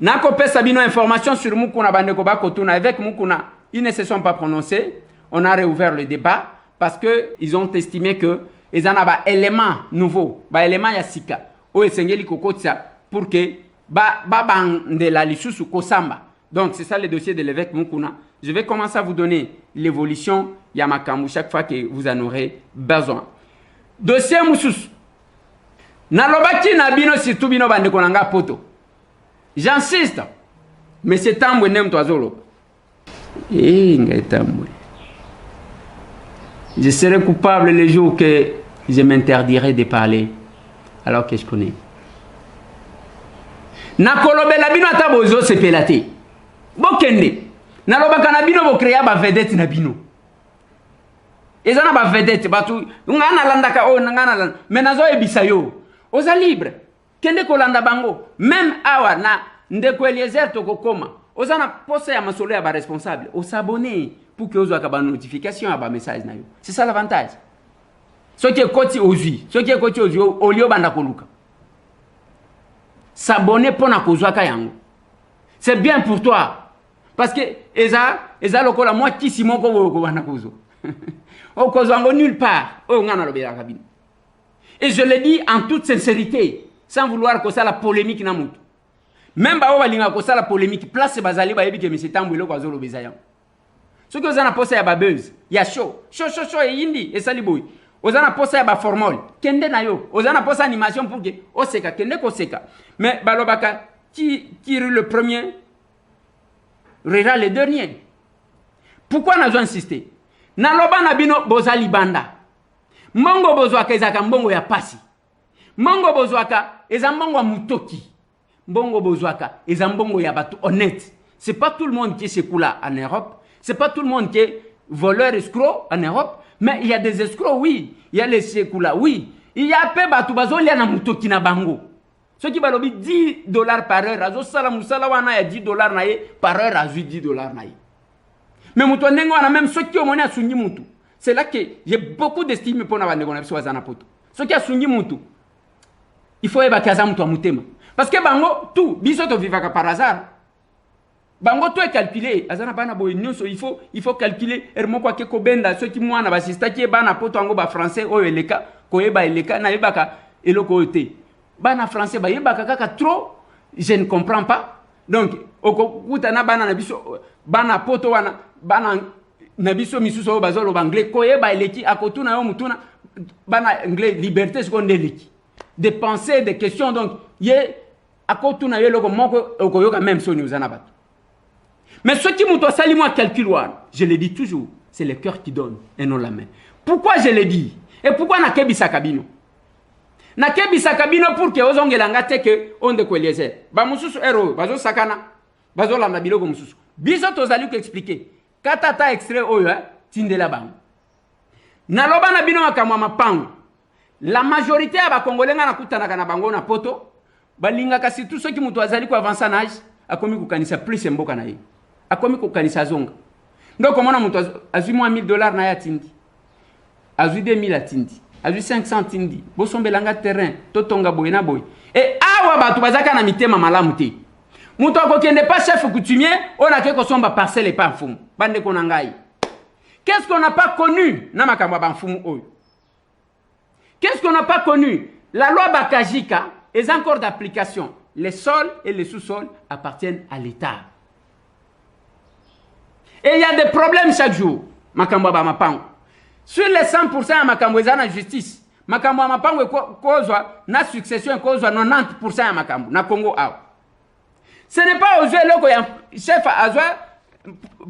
Speaker 1: Na kopé sabino information sur Mukuna bandeko bakotuna avec Mukuna, ils ne se sont pas prononcés. On a réouvert le débat parce que ils ont estimé que ils en ont des éléments nouveaux, des éléments yasika. O esengeli kokotsa pour que de la lisusu kosamba. Donc c'est ça le dossier de l'évêque Mukuna. Je vais commencer à vous donner l'évolution Yamakambu chaque fois que vous en aurez besoin. Dossier Moussous. Nalobaki nabino surtout bino bandeko nanga poto. J'insiste. Mais c'est temps nem toazolo. Je serai coupable le jour que je m'interdirai de parler alors que je connais. Nakolobela bino ata bozo sepelate. Bokende. Nalobaka na bino bo créer ba vedette na bino. Ezana ba vedette batu ngana landaka o ngana land. Mais nazo ebisa yo. Oza libre. Kende kolanda bango. Même awa na ndeko Eliezer tokokoma. Oza na poste ya masolo ya ba responsable. O s'abonner pour que ozo ka ba notification ba message na yo. C'est ça l'avantage. Ce qui est koti ozui. Ce qui est koti ozui olio banda koluka. S'abonner pour na kozwaka yango. C'est bien pour toi. Parce que eza lokola moi qui simon ko banda kozo. O kozwango nulle part. O ngana lobela kabine. Et je le dis en toute sincérité, sans vouloir que ça la polémique na mutu. Même ba balinga ko ça la polémique, place bazali ba yebi ke monsieur Tambwelo kwa zolo bezayan. Ce que vous en poste ya ba buzz, ya show et indi et saliboy. Ozana poste ya ba formol, kende na yo. Ozana poste animation pour que oseka kende ko seka. Mais balobaka qui tire le premier rira le dernier. Pourquoi n'a pas insisté? Na loba na bino bozali banda. Mongo bozwaka ezaka mbongo ya pasi. Mongo bozwaka ezambongo ya mutoki. Mbongo bozwaka ezambongo ya batu honnête. C'est pas tout le monde qui est sekoula en Europe. C'est pas tout le monde qui est voleur escroc en Europe. Mais il y a des escrocs, oui. Il y a les sekoula, oui. Il y a peu batu bazolia na mutoki na bango. Ceux qui balobi $10 par heure. Azo sala musala wana ya $10 na ye par heure azu $10 na ye. Mais muto nengo wana même ceux qui ont monnaie asungi mutu. C'est là que j'ai beaucoup d'estime pour na bandeko na biso bazana poto. Ceux qui asungi mutu. Il faut ebakaza mutu amutema. Parce que bango tout biso to vivaka par hasard. Bango tout est calculé. Azana bana boy nyonso il faut calculer ermoko ke ko benda ceux qui mwana basista ki bana poto ngo ba français o eleka ko eba eleka na ebaka eloko te. Bana français ba yebaka kaka trop, je ne comprends pas. Donc okuta na bana na biso bana poto wana bana na biso misuso bazolo anglais ko yeba eleki akotuna yo mutuna bana anglais liberté seconde eleki. Des pensées, des questions donc ye akotuna yo loko moko okoyoka même so nous anabat. Mais ce qui m'ont sali moi calcul je le dis toujours, c'est le cœur qui donne et non la main. Pourquoi je le dis et pourquoi na kebisa kabino? na kebisaka bino pour que ozongelanga te ke onde ko Eliezer ba mususu ero bazo sakana bazo landa biloko mususu biso tozali ko expliquer katata extrait oyo tindela bango naloba na bino makamwa mapango la majorité ya ba congolais na kutanaka na bango na poto balinga kasi tout ceux qui mutu azali ko avancer en âge akomi kukanisa plus mboka na ye akomi kukanisa zonga donc komona mutu azui moins $1000 na ya tindi azui 2000 atindi azui 500 tindi bosombelanga terrain totonga boye na boye et awa batu bazaka na mitema malamu te mutu akokende pas chef coutumier on a ke kosomba parcelle pas mfumu bande ko ngai. Qu'est-ce qu'on n'a pas connu na makambo ba mfumu oyo? Qu'est-ce qu'on n'a pas connu? La loi Bakajika est encore d'application. Les sols et les sous-sols appartiennent à l'État. Et il y a des problèmes chaque jour. Makambo ba mapango. Sur les 100% à makambo na justice. Makambo ba mapango kozwa na succession kozwa 90% à makambo na Congo awa. Ce n'est pas aux loko ya chef azwa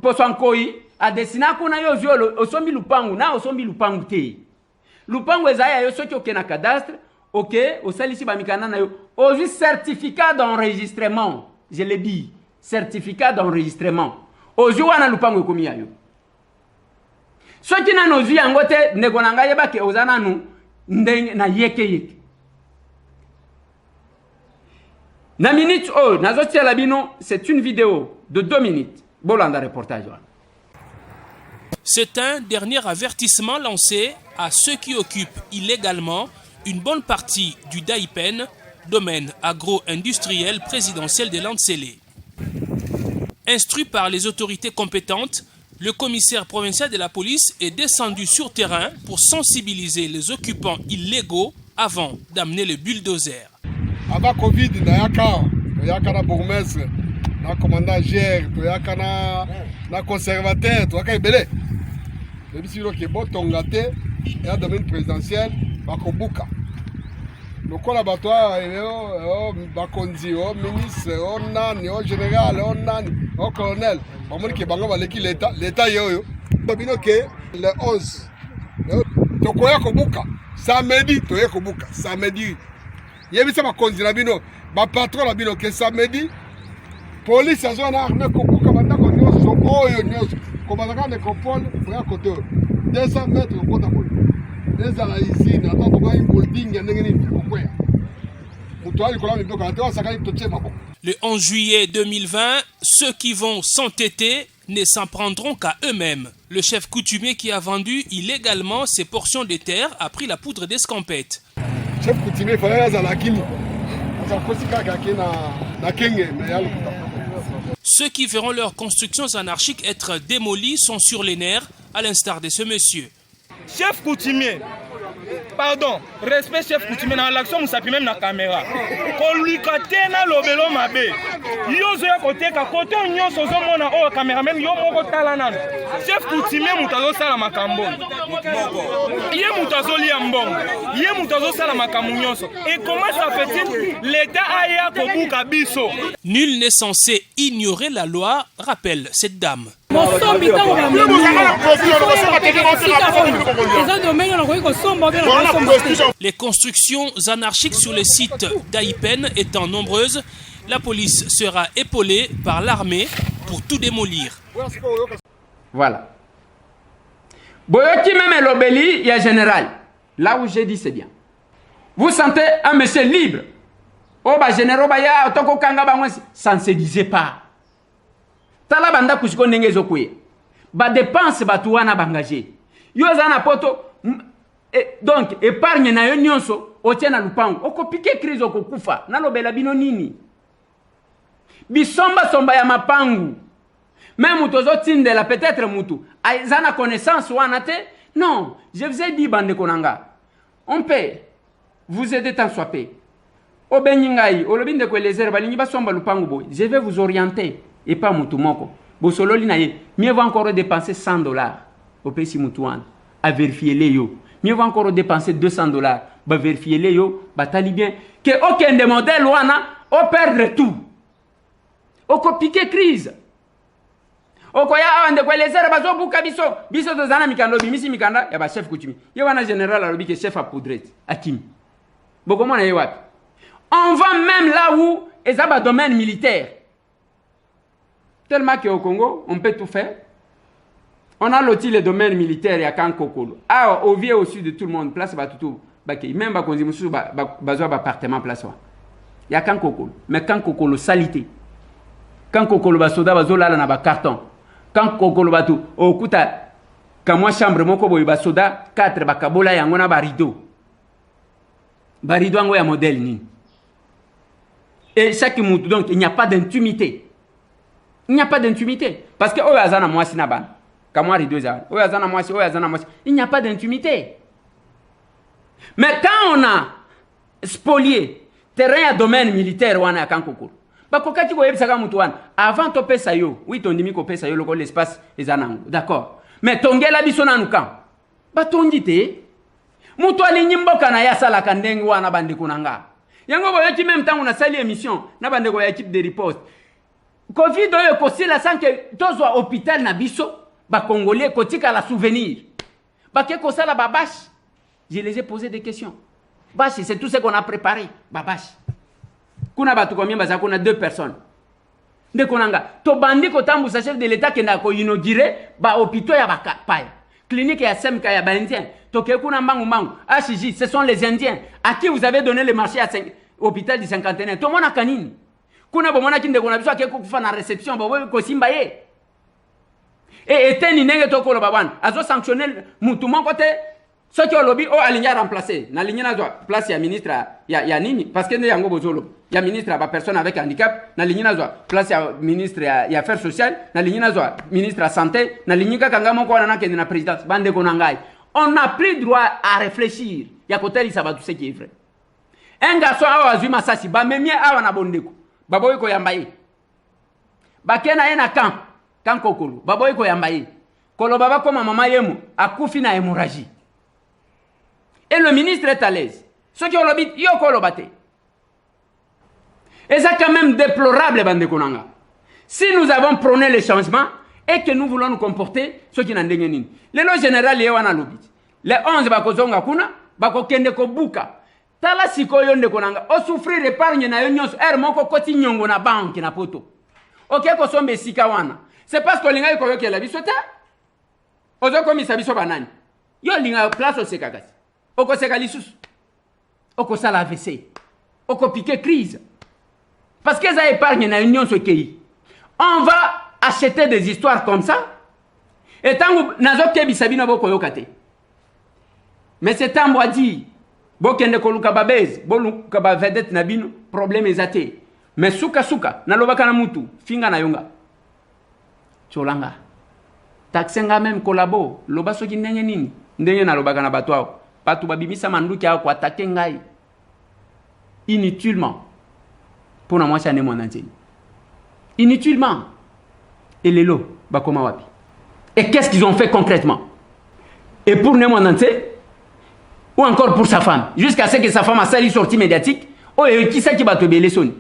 Speaker 1: posankoi a desina kuna yo zolo osombi lupangu na osombi lupangu te. Lupangu ezaya yo soki okena cadastre, OK, osalisi ba mikana na yo, ozu certificat d'enregistrement. Je l'ai dit, certificat d'enregistrement. Ozu wana lupangu ekomi ya yo. Soki na nozu yango te ndeko na ngai yeba ke ozana nu ndenge na yeke. Na minute oh, nazoti la bino, c'est une vidéo de 2 minutes. Bolanda reportage.
Speaker 3: C'est un dernier avertissement lancé à ceux qui occupent illégalement une bonne partie du Daipen, domaine agro-industriel présidentiel de Landsele. Instruit par les autorités compétentes, le commissaire provincial de la police est descendu sur terrain pour sensibiliser les occupants illégaux avant d'amener le bulldozer.
Speaker 4: Avant Covid, il y a un bourgmestre, un commandant GR, un conservateur, il y a un belé. Le ministre qui est bon, Tongate, il y a un domaine présidentiel, Bakobuka. Le collaborateur, Bakonzi, ministre, Nani, général, Nani, colonel, l'État, le 11. Tokoya Kobuka, samedi, Toya Kobuka, samedi. Il y a un Bakonzi, le patron, que samedi, police, a une armée Kobuka, comme la nécropole, il y a un côté 200 mètres au côté de la ici,
Speaker 3: le 11 juillet 2020, ceux qui vont s'entêter ne s'en prendront qu'à eux-mêmes. Le chef coutumier qui a vendu illégalement ses portions de terre a pris la poudre d'escampette.
Speaker 4: Chef coutumier, il fallait
Speaker 3: Ceux qui verront leurs constructions anarchiques être démolies sont sur les nerfs, à l'instar de ce monsieur.
Speaker 5: Chef coutumier, pardon, respect chef coutumier, dans l'action, vous savez même dans la caméra. Quand lui katena lobelo mabe, yo zoya côté on so mona o caméra même yo moko talana. Chef coutumier mutazo sala makambo. Yé mutazo lia mbongo. Yé mutazo sala makambo nyonso. Et comment ça fait-il l'État aya kobuka biso?
Speaker 3: Nul n'est censé ignorer la loi, rappelle cette dame. Les constructions anarchiques sur le site d'Aipen étant nombreuses, la police sera épaulée par l'armée pour tout démolir.
Speaker 1: Voilà. Boyoki même l'obéli, il y a général. Là où j'ai dit c'est bien. Vous sentez un monsieur libre. Oh bah général, ça ne se disait pas. Tala banda kushiko ndenge zokwe. Ba dépense batu wana bangaje. Yo zana poto donc épargne na yo nyonso otie na lupango. Okopike crise okokufa. Na lobela bino nini? Bisomba somba ya mapangu. Même muto zo tindela peut-être mutu. Zana connaissance wana te? Non, je vous ai dit bande konanga. On peut vous aider tant soit peu. Obenyingai, olobinde ko les herbes balingi basomba lupangu boy. Je vais vous orienter. Et pas Moutoumoko. Bosololi naye, mieux vaut encore dépenser $100 au pays Moutouan, à vérifier les yo. Mieux vaut encore dépenser $200, à vérifier les yo, batali bien. Que aucun des modèles ouana, on perdre tout. On piquer crise. On koya ande ko les herbes bazo buka biso, biso de zana mikando bimisi mikanda, ya ba chef coutumier. Yo wana général alobi que chef a poudret, Akim. On va même là où il y a un domaine militaire. Tellement qu'au Congo, on peut tout faire. On a loti les domaines militaires, il y a qu'un Kokolo. Ah, au vieux au sud de tout le monde, place tout. Même si on a un appartement, place. Il y a qu'un Kokolo. Mais quand Kokolo, salité. Quand Kokolo, basoda, bazola, na ba carton. Quand Kokolo, batou, au kuta, quand moi chambre, mon kobo, basoda, 4, bakabola, y a un rideau. Rideau, un modèle, ni. Et chaque moutou, donc, il n'y a pas d'intimité. Il n'y a pas d'intimité. Parce que, oh, azana, moi, sinaban. Il n'y a pas d'intimité. Mais quand on a spolié terrain à domaine militaire, on a Kankoko. Avant de faire ça, oui, ton demi que ça, l'espace est en d'accord. Mais ton gars la bisona nous quand? Bah ton dit, Moutouali Nimboka na yasala kandengi wana bande kunanga. Yango boyo qui même temps on a sali émission, na bande ko équipe de riposte. Covid oyo ko sila sans que tozo hôpital na biso. Bah Congolais, kotika la souvenir. Bah qu'est-ce ça la babache? Je les ai posé des questions. Bah c'est tout ce qu'on a préparé. Babache. Kuna batu combien bah ça qu'on a 2 personnes. De konanga. To bandi ko tambu sa chef de l'État qui n'a ko inauguré bah hôpital ya ba paya. Clinique ya SMK ya ba indien. To ke kuna mangu mangu. HJ, ce sont les Indiens à qui vous avez donné le marché à hôpital du 51. To mona kanini. Kuna bomona kinde kona biso ke ko kufa na réception ba ko simba ye. Et eteni nenge toko lo baban azo sanctionner mutu mon côté ce qui lobby o alinya remplacer na ligne na place ya ministre ya nini parce que ne yango bozolo ya ministre ba personne avec handicap na ligne na place ya ministre ya affaires sociales na ligne na ministre à santé na ligne ka kanga mon ko na kende na présidence bande ko nangai on n'a plus droit à réfléchir ya côté ça va tout ce qui est vrai un garçon a azui masasi ba memie awa na bondeko baboy ko yambaye ba kena ena camp quand kokolo baboy ko yambaye kolo baba comme maman yemu akufi na hémorragie et le ministre est à l'aise ce qui olobit yo kolo baté et ça quand même déplorable bande konanga si nous avons prôné les changements et que nous voulons nous comporter ce qui n'en dengenin le lo général ye wana lobit les 11 bakozonga kuna bakokende ko buka tala sikoyo nde konanga o souffrir épargne na yo nyonso moko koti nyongo na banque na poto ok ko sombe sika wana. C'est parce que l'inga yoko yoke la bisota. Ozo komi sabiso banani. Yo l'inga place au sekagasi. Oko sekalisus. Oko sala AVC. Oko piqué crise. Parce que ça épargne na union ce pays. On va acheter des histoires comme ça. Et tant que nazo kebi sabino boko yokate. Mais c'est tant moi dit. Bokende ko luka babez, boluka ba vedette na bino, problème ezate. Mais suka na lobaka na mutu, finga na yonga. Cholanga. Taxenga même kolabo, loba soki ndenge nini? Ndenge na lobaka na bato ao. Patu babimisa manduki ao kwa attaquer ngai. Inutilement. Pour na moi ça ne mon antenne. Inutilement. Et les lots, bakoma wapi. Et qu'est-ce qu'ils ont fait concrètement? Et pour ne mon antenne ou encore pour sa femme, jusqu'à ce que sa femme a sali sortie médiatique, oh et qui c'est qui va te belé son?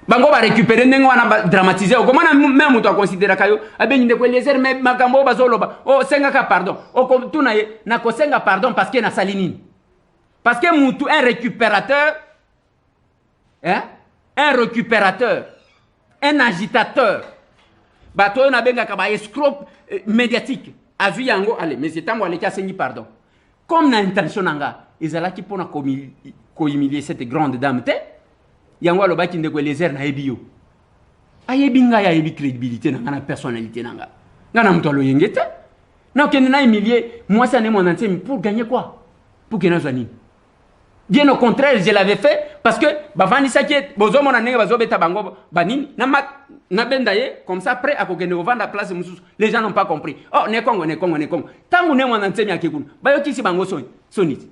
Speaker 1: Bango va récupérer nengo wana dramatiser comment même muto considérer kayo abenyi ndeko lezer mais makambo bazoloba oh senga ka pardon oh comme tout na ko senga pardon parce que na salinine parce que mutu un récupérateur un agitateur bato na benga ka ba escroc médiatique azu yango allez mais c'est tango ale ka sengi pardon comme na intention nanga ezala ki pona ko humilier cette grande dame te yango alobaki ndeko lezer na ebio ayebi nga ya yebi crédibilité na na personnalité nanga ngana mto alo yengete na kende na humilier moi ça ne mon entier pour gagner quoi pour que nazani bien au contraire je l'avais fait parce que bavani ça qui bozo mona nenge bazo beta bango banini na bendaye comme ça après akokende vendre place mususu les gens n'ont pas compris oh ne kongo tangu ne mon entier yakekuna bayo kisi bango soniti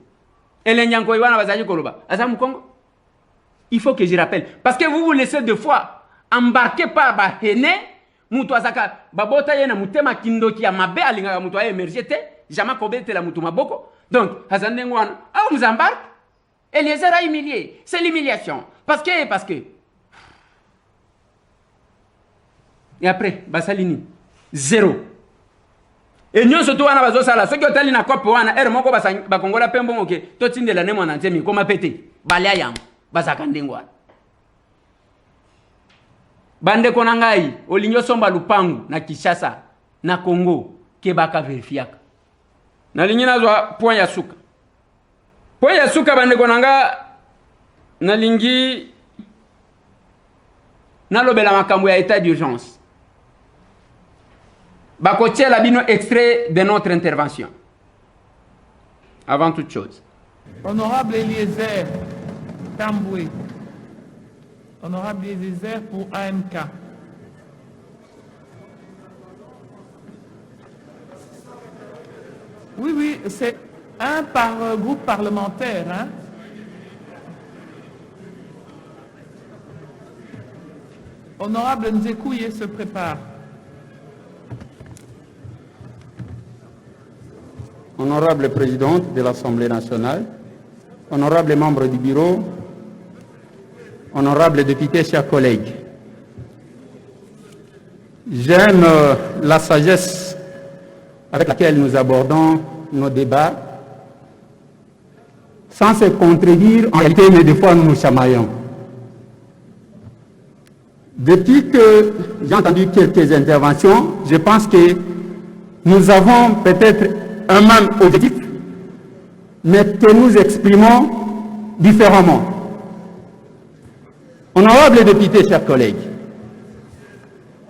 Speaker 1: ele nyanko wana bazaji koloba azamu kongo. Il faut que je rappelle. Parce que vous vous laissez deux fois embarquer par Bahene, Moutouazaka, Babota yena Moutema Kindoki ya Mabe alinga Moutouaye émergete, Jama Kobete la Moutouma Boko. Donc, Hazandengwan, on vous embarque. Eliezer a humilié. C'est l'humiliation. Parce que. Et après, Bassalini, 0. Et nous surtout wana bazosala soki otali na kope wana ere moko bakongola pe mbongo ke totindela ne mwana nzemi koma pete balia yamba bazaka ndengwa bande kona ngai olinyo somba lupangu na Kinshasa na Congo ke baka verifiaka na lingi nazwa point ya suka bande kona nga na lingi na lobela makambo ya état d'urgence bakotia la bino extrait de notre intervention. Avant toute chose.
Speaker 6: Honorable Eliezer Tamboué. Honorable Eliezer pour AMK. Oui, c'est un par groupe parlementaire. Hein? Honorable Nzekouye se prépare.
Speaker 7: Honorable Présidente de l'Assemblée nationale, honorables membres du bureau, honorables députés, chers collègues, j'aime la sagesse avec laquelle nous abordons nos débats, sans se contredire en réalité, mais des fois nous nous chamaillons. Depuis que j'ai entendu quelques interventions, je pense que nous avons peut-être un même objectif, mais que nous exprimons différemment. Honorables députés, chers collègues,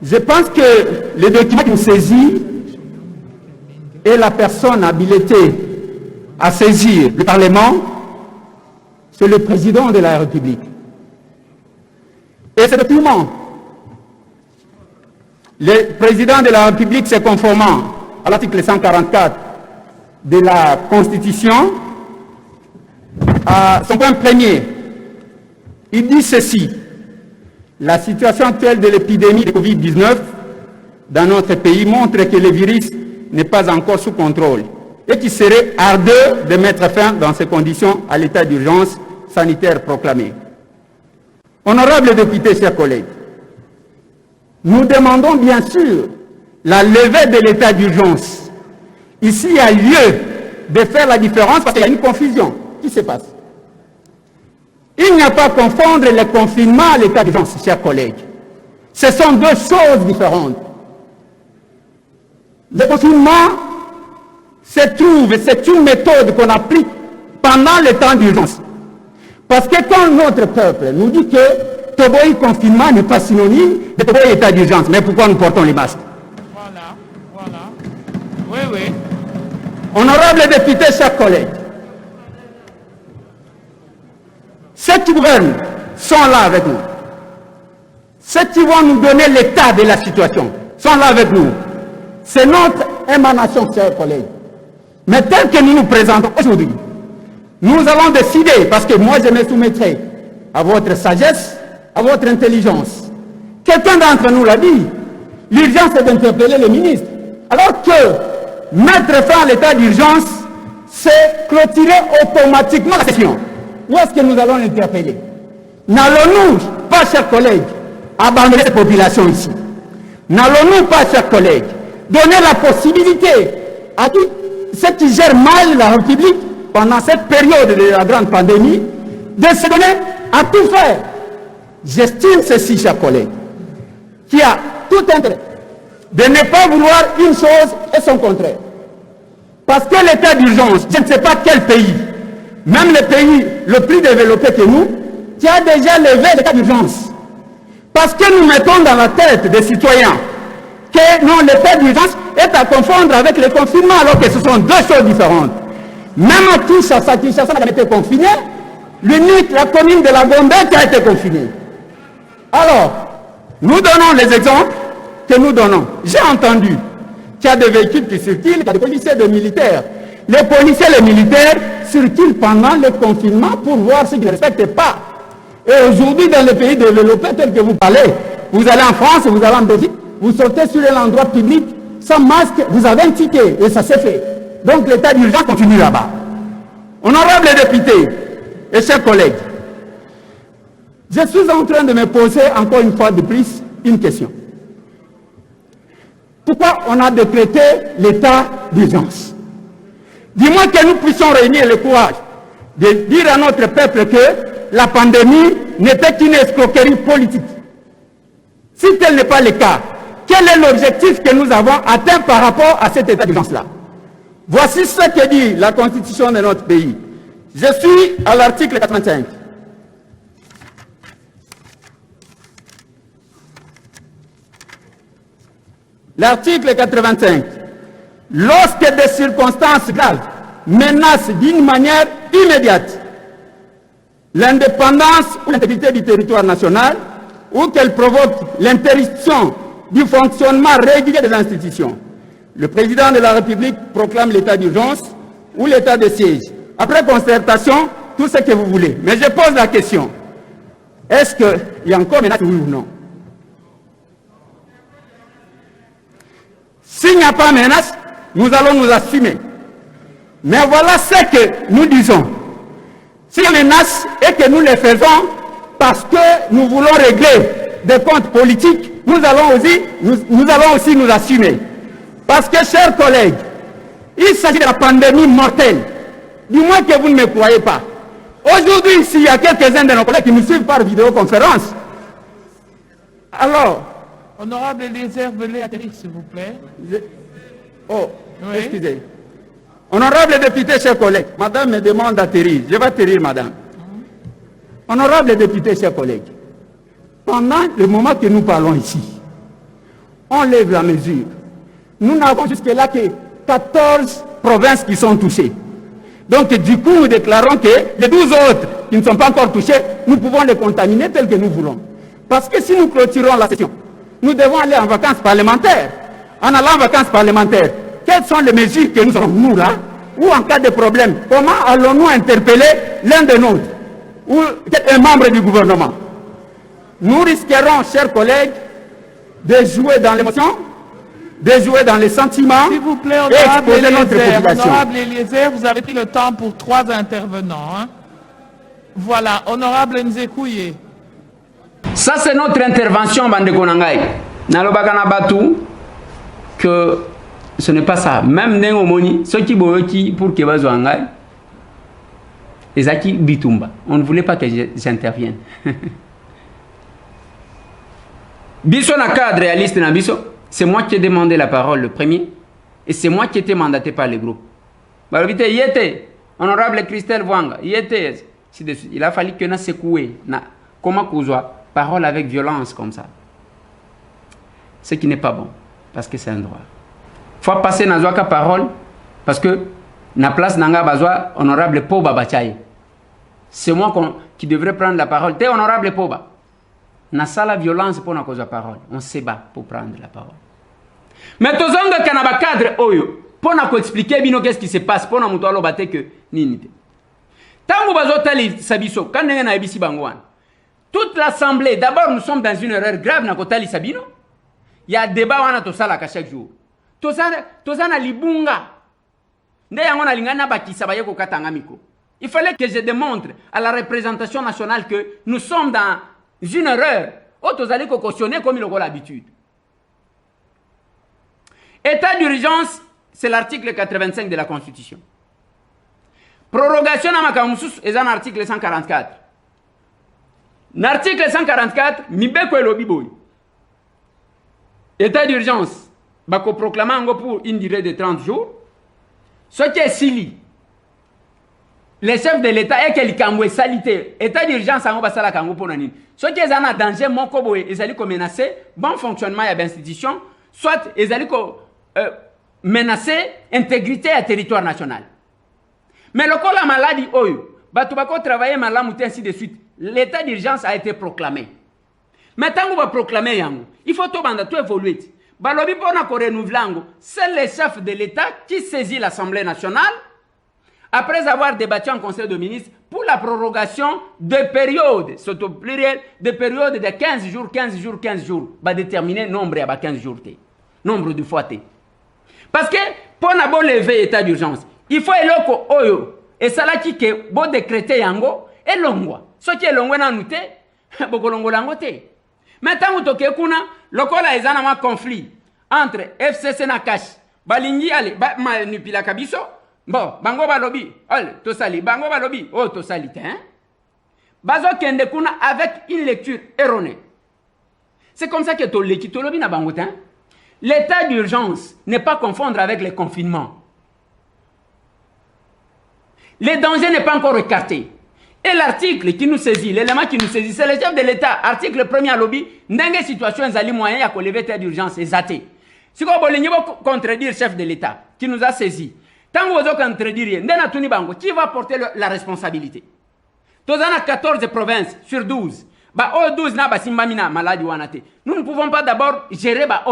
Speaker 7: je pense que le document qui nous saisit est la personne habilitée à saisir le Parlement, c'est le président de la République. Et ce document, le président de la République se conformant à l'article 144 de la Constitution, à son point premier, il dit ceci: la situation actuelle de l'épidémie de Covid-19 dans notre pays montre que le virus n'est pas encore sous contrôle et qu'il serait ardeux de mettre fin dans ces conditions à l'état d'urgence sanitaire proclamé. Honorables députés, chers collègues, nous demandons bien sûr la levée de l'état d'urgence. Ici, il y a lieu de faire la différence parce qu'il y a une confusion. Qu'est-ce qui se passe? Il n'y a pas à confondre le confinement à l'état d'urgence, chers collègues. Ce sont deux choses différentes. Le confinement c'est une méthode qu'on applique pendant le temps d'urgence. Parce que quand notre peuple nous dit que Toboï confinement n'est pas synonyme de Toboï état d'urgence, mais pourquoi nous portons les masques?
Speaker 6: Voilà. Oui.
Speaker 7: Honorables députés, chers collègues, ceux qui gouvernent sont là avec nous. Ceux qui vont nous donner l'état de la situation sont là avec nous. C'est notre émanation, chers collègues. Mais tel que nous nous présentons aujourd'hui, nous allons décider, parce que moi je me soumettrai à votre sagesse, à votre intelligence. Quelqu'un d'entre nous l'a dit, l'urgence est d'interpeller le ministre. Alors que mettre fin à l'état d'urgence, c'est clôturer automatiquement la session. Où est-ce que nous allons l'interpeller? N'allons-nous pas, chers collègues, abandonner cette population ici? N'allons-nous pas, chers collègues, donner la possibilité à tous ceux qui gèrent mal la République pendant cette période de la grande pandémie de se donner à tout faire? J'estime ceci, chers collègues, qu'il y a tout intérêt de ne pas vouloir une chose et son contraire. Parce que l'état d'urgence, je ne sais pas quel pays, même le pays le plus développé que nous, qui a déjà levé l'état d'urgence. Parce que nous mettons dans la tête des citoyens que non, l'état d'urgence est à confondre avec le confinement, alors que ce sont deux choses différentes. Même à Kinshasa a été confiné, l'unique, la commune de la Gombe qui a été confinée. Alors, nous donnons les exemples que nous donnons. J'ai entendu qu'il y a des véhicules qui circulent, il y a des policiers et des militaires. Les policiers et les militaires circulent pendant le confinement pour voir ceux qui ne respectent pas. Et aujourd'hui, dans les pays développés tels que vous parlez, vous allez en France, vous allez en Belgique, vous sortez sur un endroit public sans masque, vous avez un ticket, et ça s'est fait. Donc l'état d'urgence continue là-bas. Honorables députés et chers collègues, je suis en train de me poser encore une fois de plus une question. Pourquoi on a décrété l'état d'urgence? Dis-moi que nous puissions réunir le courage de dire à notre peuple que la pandémie n'était qu'une escroquerie politique. Si tel n'est pas le cas, quel est l'objectif que nous avons atteint par rapport à cet état d'urgence-là? Voici ce que dit la Constitution de notre pays. Je suis à l'article 85. L'article 85. Lorsque des circonstances graves menacent d'une manière immédiate l'indépendance ou l'intégrité du territoire national, ou qu'elles provoquent l'interruption du fonctionnement régulier des institutions, le président de la République proclame l'état d'urgence ou l'état de siège. Après concertation, tout ce que vous voulez. Mais je pose la question, est-ce qu'il y a encore menace, oui ou non? S'il n'y a pas menace, nous allons nous assumer. Mais voilà ce que nous disons. S'il y a menace et que nous le faisons parce que nous voulons régler des comptes politiques, nous allons aussi nous assumer. Parce que, chers collègues, il s'agit de la pandémie mortelle. Du moins que vous ne me croyez pas. Aujourd'hui, s'il y a quelques-uns de nos collègues qui nous suivent par vidéoconférence, alors...
Speaker 6: Honorable Eliezer, veuillez atterrir, s'il vous plaît.
Speaker 7: Oh,
Speaker 6: oui.
Speaker 7: Excusez. Honorable député, chers collègues, madame me demande d'atterrir. Je vais atterrir, madame. Honorable député, chers collègues, pendant le moment que nous parlons ici, on lève la mesure. Nous n'avons jusque-là que 14 provinces qui sont touchées. Donc, du coup, nous déclarons que les 12 autres qui ne sont pas encore touchés, nous pouvons les contaminer tel que nous voulons. Parce que si nous clôturons la session, nous devons aller en vacances parlementaires. En allant en vacances parlementaires, quelles sont les mesures que nous aurons, nous, là? Ou en cas de problème, comment allons-nous interpeller l'un de nous ou un membre du gouvernement? Nous risquerons, chers collègues, de jouer dans l'émotion, de jouer dans les sentiments.
Speaker 6: S'il vous plaît,
Speaker 7: et exposer notre population.
Speaker 6: Honorable Eliezer, vous avez pris le temps pour 3 intervenants. Hein? Voilà, honorable Nzekouye.
Speaker 1: Ça, c'est notre intervention, Bandeko Nangai. Nalobakana Batou, que ce n'est pas ça. Même Nengomoni, ceux qui boyoki pour que Bazouangai, Ezaki Bitumba. On ne voulait pas que j'intervienne. Biso na cadre réaliste na biso, c'est moi qui ai demandé la parole le premier, et c'est moi qui ai été mandaté par le groupe. Balobite, yete, honorable Christelle Wanga, yete, il a fallu que na secoué, na comment cousoa. Parole avec violence comme ça. Ce qui n'est pas bon. Parce que c'est un droit. Il faut passer dans la parole. Parce que na place nanga bazwa honorable Poba Bachaye. C'est moi qui devrais prendre la parole. T'es honorable Poba. Na ça la violence pour na cause la parole. On se bat pour prendre la parole. Mais tous les gens qui ont cadre oyo pour nous expliquer bino qu'est-ce qui se passe pour nous montrer battre que nini. Tant que bazo tali sabiso quand nenga na ebisi bangwan. Toute l'Assemblée, d'abord nous sommes dans une erreur grave dans Kotali Sabino. Il y a débat wana to sala ka chaque jour. To sana libunga. Ndeya ngona lingana bakisa baye ko katanga miko. Il fallait que je démontre à la représentation nationale que nous sommes dans une erreur. Autres allez cautionner comme il a l'habitude. État d'urgence, c'est l'article 85 de la Constitution. Prorogation à Makamusus est un article 144. L'article 144, Mibeko Elobi Boy. État d'urgence, Bako proclamant pour une durée de 30 jours. Ce qui est Sili, les chefs de l'État, et qu'ils ont salité. État d'urgence, on va s'ala kango pour nani. Ce qui est en danger, mon kobo, ils allaient menacer bon fonctionnement de l'institution, soit ils allaient menacer l'intégrité du territoire national. Mais le cas la maladie, Batubako travailler malamouté ainsi de suite. L'état d'urgence a été proclamé. Maintenant, on va proclamer yango. Il faut tout évoluer. Balobi pona ko renouvelango, c'est le chef de l'État qui saisit l'Assemblée nationale après avoir débattu en Conseil de ministres pour la prorogation de périodes, surtout pluriel, de périodes de 15 jours, 15 jours, 15 jours, va déterminer nombre à 15 jours, nombre de fois. Parce que pour bon lever l'état d'urgence, il faut eloko oyo et ça là qui que bon décréter yango et longwa. Ce qui est longwa na nouté, bokolongo langote. Maintenant, vous toquez kuna, lokola ezana ma conflit entre FCC na cash balingi ale ba manipula kabiso bon bango balobi allez to sali bango balobi oh to sali hein bazo kende kuna avec une lecture erronée. C'est comme ça que to leki to lobi na bango hein. L'état d'urgence n'est pas confondre avec les confinements. Le danger n'est pas encore écarté. Et l'article qui nous saisit, l'élément qui nous saisit, c'est le chef de l'État. Article 1er à lobby, n'engue situation zali moyen à lever l'état d'urgence et zaté. Si vous voulez contredire le chef de l'État qui nous a saisi, tant que vous avez contredire, qui va porter la responsabilité? Tous en 14 provinces sur 12. Bah, 12 na basimbamina maladie wanate. Nous ne pouvons pas d'abord gérer bah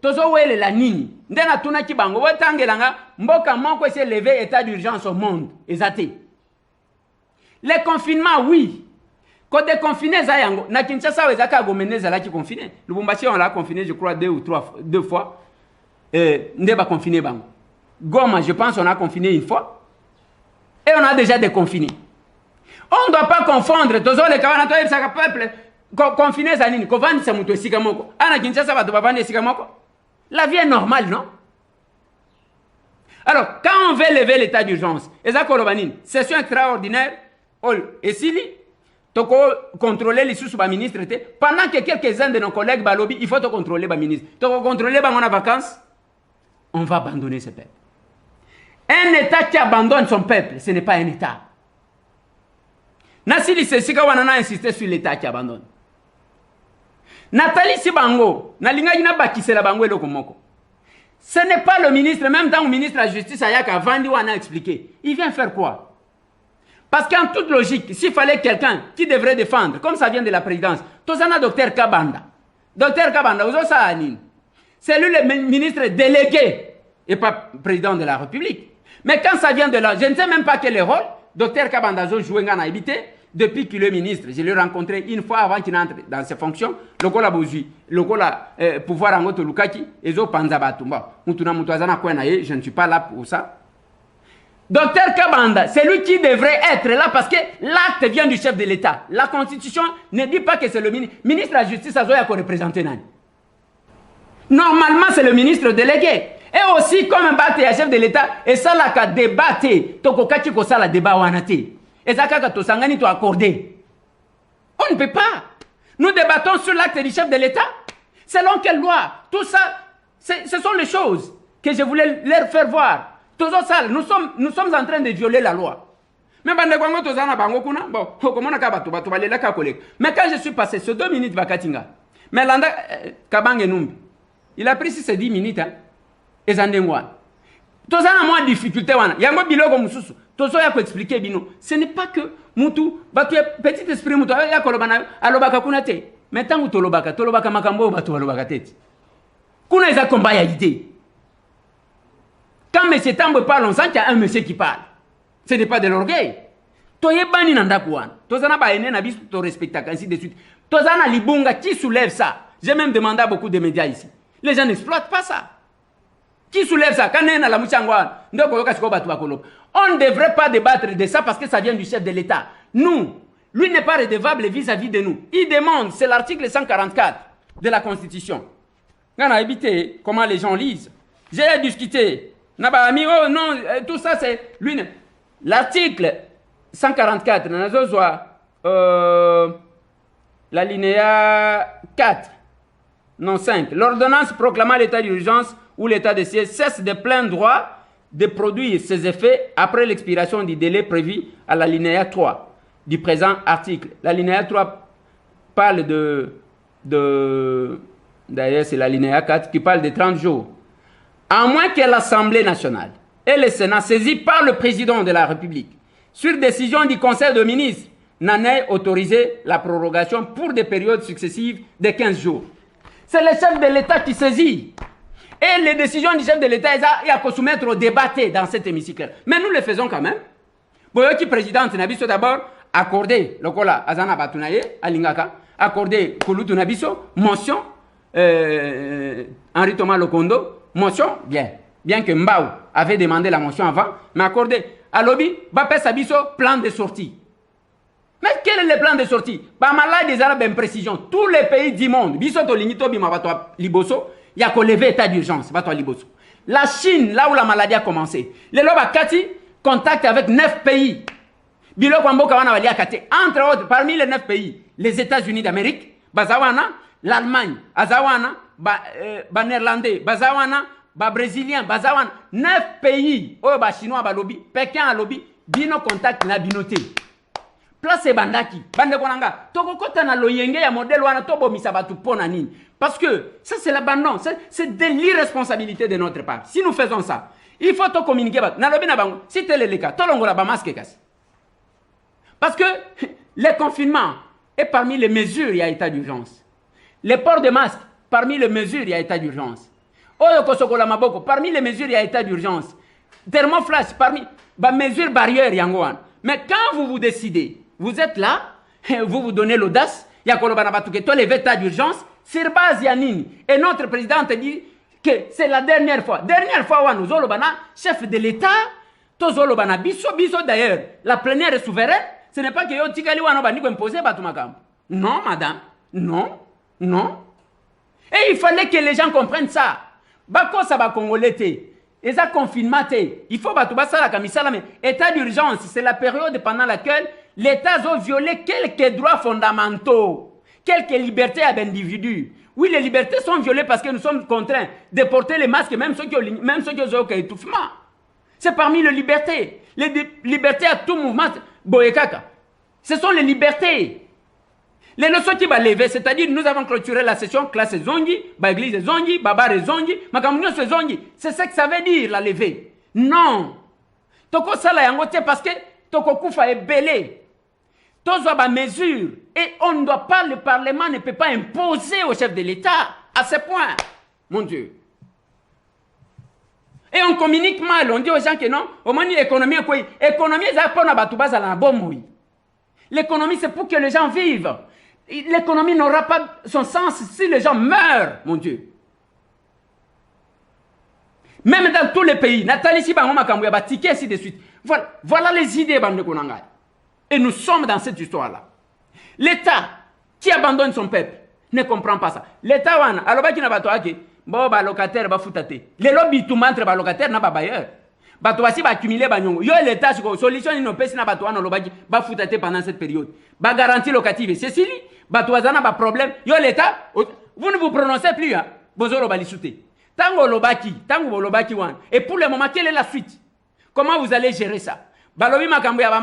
Speaker 1: tozo wele la nini. Ndena tuna kibango wetangelanga mboka moko ese lever état d'urgence au monde. Ezate. Les confinements, oui. Quand déconfiné zayango, na Kinshasa wezaka gomene zala ki confiné. Lubumbashi on l'a confiné je crois deux fois. Ndeba confiné bango. Goma, je pense on a confiné une fois. Et on a déjà déconfiné. On ne doit pas confondre tozo le kawana to ebsaka peuple confiné zanini ko vandi sa muto esika moko. Ana Kinshasa ba to bavandi esika moko. La vie est normale, non? Alors, quand on veut lever l'état d'urgence, session extraordinaire, et Sili, toko contrôler les sous ministres pendant que quelques-uns de nos collègues balobi, il faut contrôler les ministres. Toko contrôler on a vacances, on va abandonner ce peuple. Un État qui abandonne son peuple, ce n'est pas un État. Nasili Sesika Wanana insisté sur l'État qui abandonne. Nathalie Sibango, Nalingagina Bakisela Bango et Lokomoko. Ce n'est pas le ministre, même dans le ministre de la Justice, Ayaka Vandi Wana expliqué. Il vient faire quoi? Parce qu'en toute logique, s'il fallait quelqu'un qui devrait défendre, comme ça vient de la présidence, Tozana Docteur Kabanda. Docteur Kabanda, c'est lui le ministre délégué et pas président de la République. Mais quand ça vient de là, je ne sais même pas quel est le rôle. Docteur Kabanda a joué en habité. Depuis qu'il est ministre, je l'ai rencontré une fois avant qu'il entre dans ses fonctions. Le Kola Bouzui, le Kola pouvoir en autre Lukaki, et zo Panzabatumba. Je ne suis pas là pour ça. Docteur Kabanda, c'est lui qui devrait être là parce que l'acte vient du chef de l'État. La Constitution ne dit pas que c'est le ministre. Ministre de la Justice, ça doit représenter Nani. Normalement, c'est le ministre délégué. Et aussi, comme un chef de l'État, et ça l'a qu'à débattre. Tokokati ko ça la débat wanate. Et ça l'a qu'à accordé. On ne peut pas. Nous débattons sur l'acte du chef de l'État. Selon quelle loi? Tout ça, ce sont les choses que je voulais leur faire voir. Nous sommes en train de violer la loi. Mais quand je suis passé sur 2 minutes Vakatinga, mais Landa Kabang Numbi, il a pris 10 minutes. Et ça n'est pas. Tout ça a moins de difficulté. Il y a un bilan comme ça. Tout ça, il faut expliquer. Ce n'est pas que Moutou, petit esprit Moutou, il y a Kolobana, Alobaka Kunate. Maintenant, Tolobaka, Tolobaka Makambo, Batolobaka Tete. Kuna est combat à l'idée. Quand M. Tambo parle, on sent qu'il y a un monsieur qui parle. Ce n'est pas de l'orgueil. Toye bani nanda kouan. Tozana ba ene na bisu to respecta ainsi de suite. Tozana libunga qui soulève ça. J'ai même demandé à beaucoup de médias ici. Les gens n'exploitent pas ça. Qui soulève ça? On ne devrait pas débattre de ça parce que ça vient du chef de l'État. Nous, lui n'est pas redevable vis-à-vis de nous. Il demande, c'est l'article 144 de la Constitution. On a évité comment les gens lisent. J'ai discuté. Oh non, tout ça c'est lui. L'article 144, l'alinéa 4, non 5. L'ordonnance proclamant l'état d'urgence où l'état de siège cesse de plein droit de produire ses effets après l'expiration du délai prévu à l'alinéa 3 du présent article. L'alinéa 3 parle d'ailleurs c'est l'alinéa 4 qui parle de 30 jours. À moins que l'Assemblée nationale et le Sénat saisis par le président de la République sur décision du Conseil de ministres n'en aient autorisé la prorogation pour des périodes successives de 15 jours. C'est le chef de l'État qui saisit. Et les décisions du chef de l'État, il y a qu'à soumettre au débat dans cet hémicycle. Mais nous le faisons quand même. Boyoki président, Nabiso d'abord, accordé, le kola, Azana Batunaye, Alingaka, accordé Kulutu Nabiso, motion, Henri Thomas Lokondo, motion, bien que Mbao avait demandé la motion avant, mais accordé. À Lobi, Bapé Sabiso, plan de sortie. Mais quel est le plan de sortie? Malade des Arabes en précision. Tous les pays du monde, Bisoto Linito Bimabato Liboso, il y a qu'au lever état d'urgence. La Chine, là où la maladie a commencé, les Lobakati, contact avec 9 pays. Entre autres, parmi les 9 pays, les États-Unis d'Amérique, Bazawana, l'Allemagne, Azawana, Néerlandais, Bazawana, Brésilien, Bazawana, 9 pays, Chinois, lobby, Pékin a lobby, bino contact na binoté. Place bandaki, bande konanga, toko kota na loyenge ya modèle wana tobo misabatu pona nini. Parce que ça c'est l'abandon, c'est de l'irresponsabilité de notre part. Si nous faisons ça, il faut te communiquer. Na lobi na bango, si tel est le cas, tolongola ba masque kasi. Parce que le confinement est parmi les mesures, il y a état d'urgence. Le port de masque, parmi les mesures, il y a état d'urgence. Oyo kosokola maboko, parmi les mesures, il y a état d'urgence. Thermoflash, parmi les mesures barrières, yangoan. Mais quand vous vous décidez, vous êtes là, vous vous donnez l'audace, il y a tous les états d'urgence, sur base Yanini. Et notre président dit que c'est la dernière fois. Dernière fois, nous avons chef de l'État, tous les biso d'ailleurs, la plénière est souveraine. Ce n'est pas que yo tikali wana bandi ko imposer batu makambo. Non madame, non, non. Et il fallait que les gens comprennent ça. Bako ça ba congolais té. Et ça confinement té. Il faut batu basala kamisala mais état d'urgence, c'est la période pendant laquelle l'État a violé quelques droits fondamentaux, quelques libertés à l'individu. Oui, les libertés sont violées parce que nous sommes contraints de porter les masques, même ceux qui ont étouffement. C'est parmi les libertés. Les libertés à tout mouvement. Boyekaka. Ce sont les libertés. Les leçons qui vont lever, c'est-à-dire nous avons clôturé la session, classe zongi, église zongi, babare zongi, makamunyo zongi. C'est ce que ça veut dire, la levée. Non. Toko sala yangote parce que toko kufa est belé. Tozo ba mesure. Et on ne doit pas, le Parlement ne peut pas imposer au chef de l'État à ce point. Mon Dieu. Et on communique mal, on dit aux gens que non, au moins l'économie est quoi? L'économie, c'est pour la bombe. L'économie, c'est pour que les gens vivent. L'économie n'aura pas son sens si les gens meurent, mon Dieu. Même dans tous les pays, Nathalie Sibangoma Kamouya, ticket ainsi de suite. Voilà les idées, bande Konanga. Et nous sommes dans cette histoire-là. L'État qui abandonne son peuple ne comprend pas ça. L'État, alors qui n'a pas toi, bon, bah, locataire, bah, foutate. Les lobbies, tout montre, bah, locataire, n'a pas bailleur. Bah, toi aussi, bah, accumuler, bah, nyongo. Yo, l'État, solution, il n'a pas, n'a pas toi, non, bah, foutate pendant cette période. Bah, garantie locative. C'est si, bah, toi, ça n'a pas problème. Yo, l'État, vous ne vous prononcez plus, hein. Bozoro, bah, l'issouté. Tango, lobaki, wan. Et pour le moment, quelle est la suite? Comment vous allez gérer ça? Bah, lobi, ma kambuya, bah,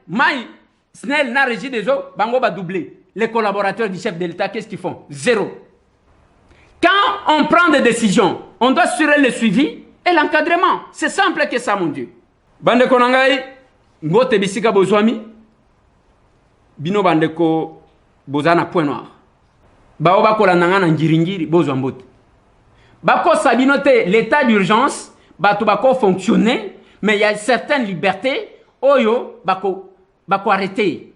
Speaker 1: maï, Snell, na régie des eaux, bango, bah, doublé. Les collaborateurs du chef de l'État, qu'est-ce qu'ils font? Zéro. Quand on prend des décisions, on doit assurer le suivi et l'encadrement. C'est simple que ça, mon Dieu. Bande konangai, ngote bisika bozwami, bino bandeko bozana point noir. Bao bako la nangana njiringiri bozwambote. Bako sabinote l'état d'urgence, bato bako fonctionner, mais il y a certaines libertés, oyo bako arrêter.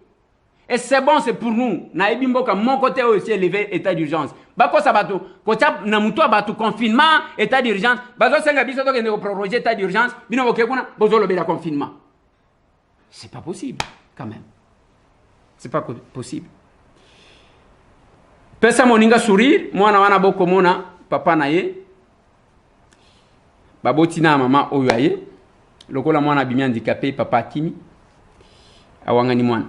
Speaker 1: Et c'est bon, c'est pour nous. Naibimboka, mon côté aussi élevé état d'urgence. Bako sabato, kocha namuto bato confinement, état d'urgence. Bazo senga biso toke ne proroger état d'urgence, bino bokekuna bozo lobe la confinement. C'est pas possible quand même. C'est pas possible. Pesa moninga sourire, mwana wana boko mona papa na ye. Babotina mama oyo aye. Lokola mwana bimi handicapé papa Kimi. Awangani mwana.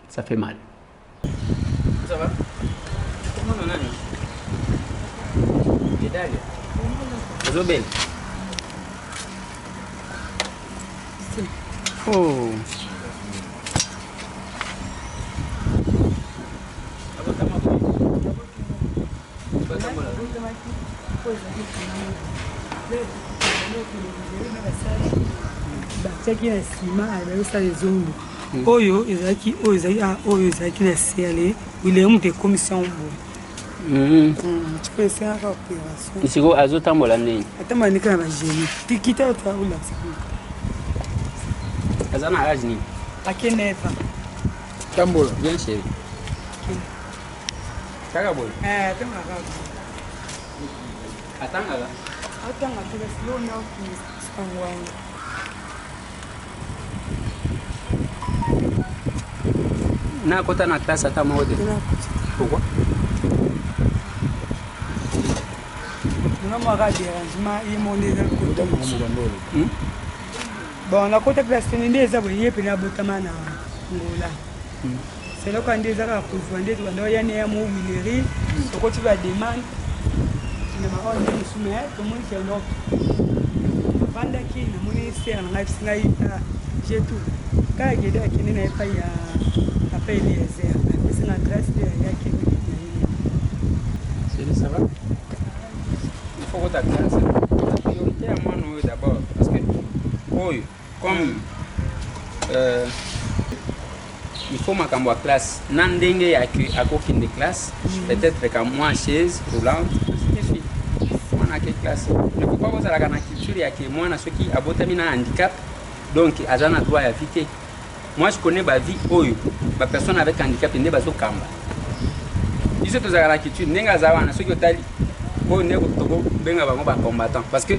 Speaker 1: Ça fait mal. Ça va? Comment on a mis? Zobel. Oh.
Speaker 8: Batiaki na nsima ayosala ezongo oyo ezalaki na sele bilemu te commission boye tu peux faire opération
Speaker 1: isiko azotambola ndenge
Speaker 8: atambola ndenge na bagénie tikita otaolakisa
Speaker 1: aza na age nini
Speaker 8: akenefa
Speaker 1: tambola bien chéri kaka boye atangaka
Speaker 8: teka silo naokisangoanga
Speaker 1: na kota na classe ata moko te. Pourquoi?
Speaker 8: moko adérangement ye mo nde eza koto bon nakota classe tene nde eza boye ye pene abotama na ngola seloko nde eza kaka kozwa nde tokanda oyane ya mowileri tokoti bademande na maoyo nde mosu me tomoni keloko avandaki namoni sere na ngai pesi ngai jetu kaka gede akende na epai ya apa eliezer apesi na adresse te yakende
Speaker 1: ça va? Il faut que tu aies la priorité à moi d'abord. Parce que, oui, comme il faut ma classe, n'andenge à aucune des classes, peut-être qu'à moi, chaise, roulante, je suis. Moi, dans quelle classe? Ne faut pas vous avoir la culture, il y a que moi, ceux qui ont un handicap, donc, ils ont droit à éviter. Moi, je connais ma vie, ma personne avec handicap, il n'est pas au Kamba. Ici tous la culture nenga zawana ceux qui otali o nego togo benga bango ba combattant parce que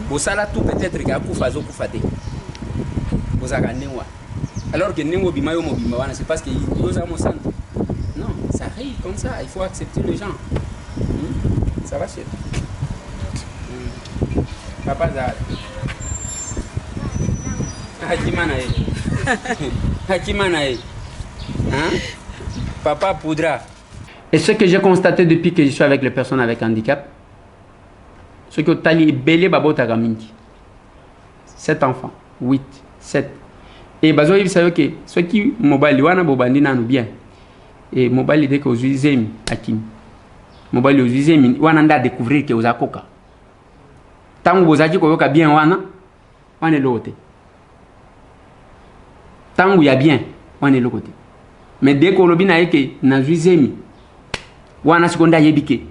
Speaker 1: bosala tout peut-être ka kufa zo kufate bozaka newa alors que nengo bima yo mobima wana c'est parce que yo za mo centre non ça arrive comme ça il faut accepter les gens ça va chez papa za hakimana hein papa poudra. Et ce que j'ai constaté depuis que je suis avec les personnes avec handicap, c'est que Tali Belé Babo Tagaminki. 7 enfants, 8, 7. Et Bazo, il savait que ceux qui mobile, wana bobandi nanu bien. Et mobile, dès que vous utilisez Hakim. Mobile, vous utilisez, wana nda découvrir que vous avez coca. Tant que vous avez coca bien, wana est l'autre. Tant que il y a bien, wana est l'autre. Mais dès que vous avez que vous utilisez, wana seconda yebike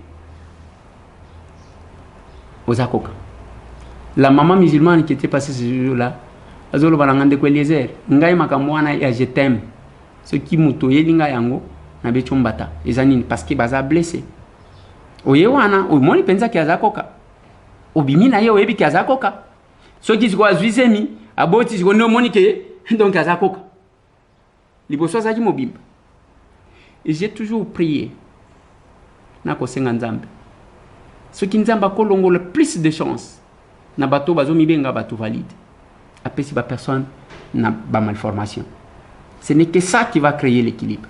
Speaker 1: ozakoka la maman musulmane qui était passée ce jour-là azolo balangande ko Eliezer ngai makamwana ya je t'aime ce qui muto yelinga yango na bechombata ezanini parce que baza blessé oye wana o moni penza ki azakoka obimi na ye oyebiki azakoka so ki ziko azwisemi aboti ziko no moni ke donc azakoka liboso za ki mobimba et j'ai toujours prié na kosenga nzambe ce qui nzamba kolongo le plus de chance na bato bazo mibenga bato valide apesi ba personne na ba malformation ce n'est que ça qui va créer l'équilibre.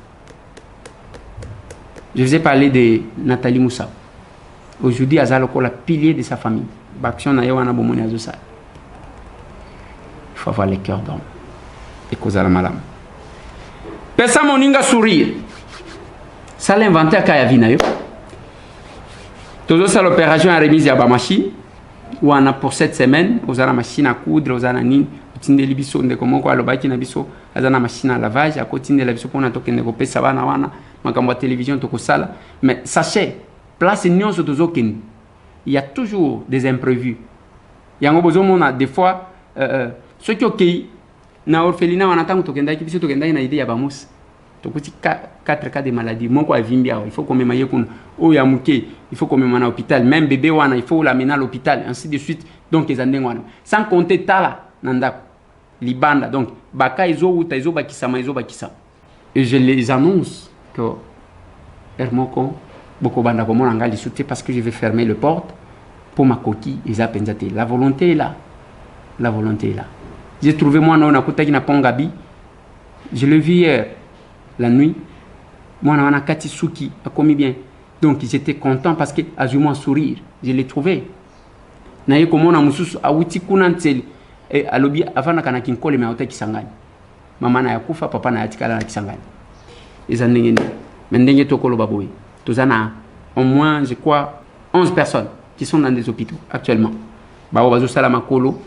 Speaker 1: Je vous ai parlé de Nathalie Moussa aujourd'hui azaloko la pilier de sa famille baction na yewana bomoni azosa il faut avoir le cœur d'homme et kozala malam pesa moninga sourire ça l'inventaire kaya vina yo toujours ça l'opération à remise à la machine ou on a pour cette semaine vous avez la machine à coudre vous avez nini utinde libiso ndeko moko alobaki na biso azana machine à lavage à côté la biso pour na tokende ko pesa bana wana makambo télévision toko sala mais sachez place nyonso tozokende il y a toujours des imprévus yango bozo mona des fois ceux qui ok na orphelinat wana tango tokenda ki biso tokenda na idée ya bamus tokuti 4 cas de maladie moko avimbia il faut qu'on memaye kuna o ya muke il faut qu'on mena à l'hôpital même bébé wana il faut l'amener à l'hôpital ainsi de suite donc les andeng wana sans compter tala nanda libanda donc baka izo uta izo bakisama et je les annonce que Hermoko boko banda ko mona ngali souté parce que je vais fermer le porte pour ma coquille ils apenzate la volonté est là j'ai trouvé moi na kutaki na Pongabi je le vis hier la nuit, moi, on a Kati Souki, a commis bien. Donc, j'étais content parce que, à un sourire, je l'ai trouvé. Naye comme on a mususu, a wuti kunantel, et à l'obi, avant na kana kinkole, mais à ota kisangani. Maman na yakufa, papa na yatikala na kisangani. Les années, mais tokolo baboui. Tozana, au moins, je crois, 11 personnes qui sont dans des hôpitaux actuellement. Bao bazo sala makolo,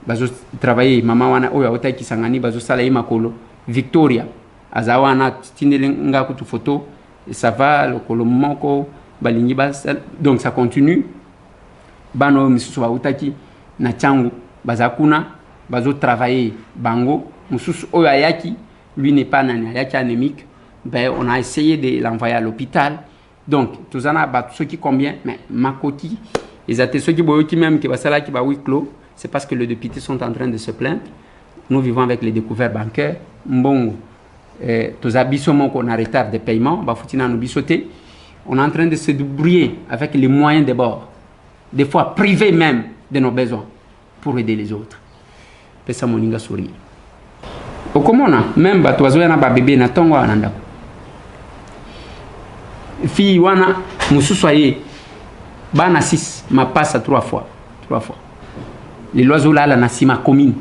Speaker 1: bazo travailler, maman wana, oya ota kisangani, bazo sala makolo, Victoria. Azawana tindelenga kutu photo ça va le kolomoko balingi bas donc ça continue bano misusu bautaki na changu bazakuna bazo travailler bango mususu oyayaki lui n'est pas nani ayaki anémique ben on a essayé de l'envoyer à l'hôpital donc tous en a battu ceux qui combien mais makoti ils étaient ceux qui boyoti même que basala qui ba huis clos c'est parce que les députés sont en train de se plaindre nous vivons avec les découvertes bancaires mbongo tous abissons qu'on a retard de paiement, on est en train de se débrouiller avec les moyens de bord. des fois privés même de nos besoins, pour aider les autres. Pesa moninga sourire. Okomona, même batoazo yana ba bébé na tongo ananda. Fille wana mususu aye bana 6 ma passe 3 fois. Les loiseaux là na sima commune.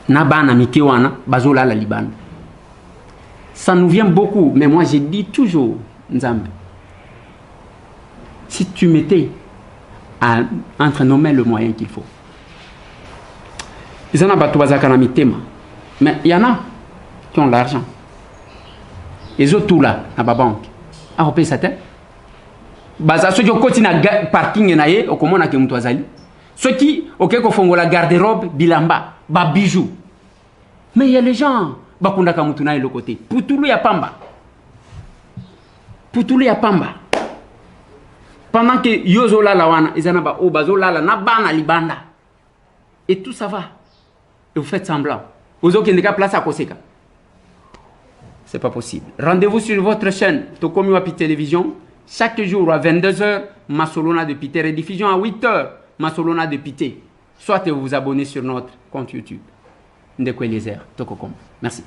Speaker 1: Na bana mike wana bazo la libanda. Ça nous vient beaucoup, mais moi j'ai dit toujours Nzambe. Si tu mettais entre nos mains le moyen qu'il faut. Ils en ont battu bazakana mitema. Mais il y en a qui ont l'argent. Ils ont tout là, à la banque. À repayer sa tête. Baza ceux qui ont continué à parking naie, au comment on a que mutwazali. Ceux qui, ok, qu'on font la garde-robe, bilamba, ba bijoux. Mais il y a les gens, bakunda kamutuna et le côté. Putulu ya pamba. Pendant que yozo la wana, ils en ont ba bazo la na bana libanda. Et tout ça va. Et vous faites semblant. Vous avez une place à Koseka. C'est pas possible. Rendez-vous sur votre chaîne Tokomi Wapi Télévision. Chaque jour à 22h, Masolona de Pité. Rediffusion à 8h, Masolona de Pité. Soit vous vous abonnez sur notre compte YouTube. Ndeko Eliezer, Tokokom. Merci.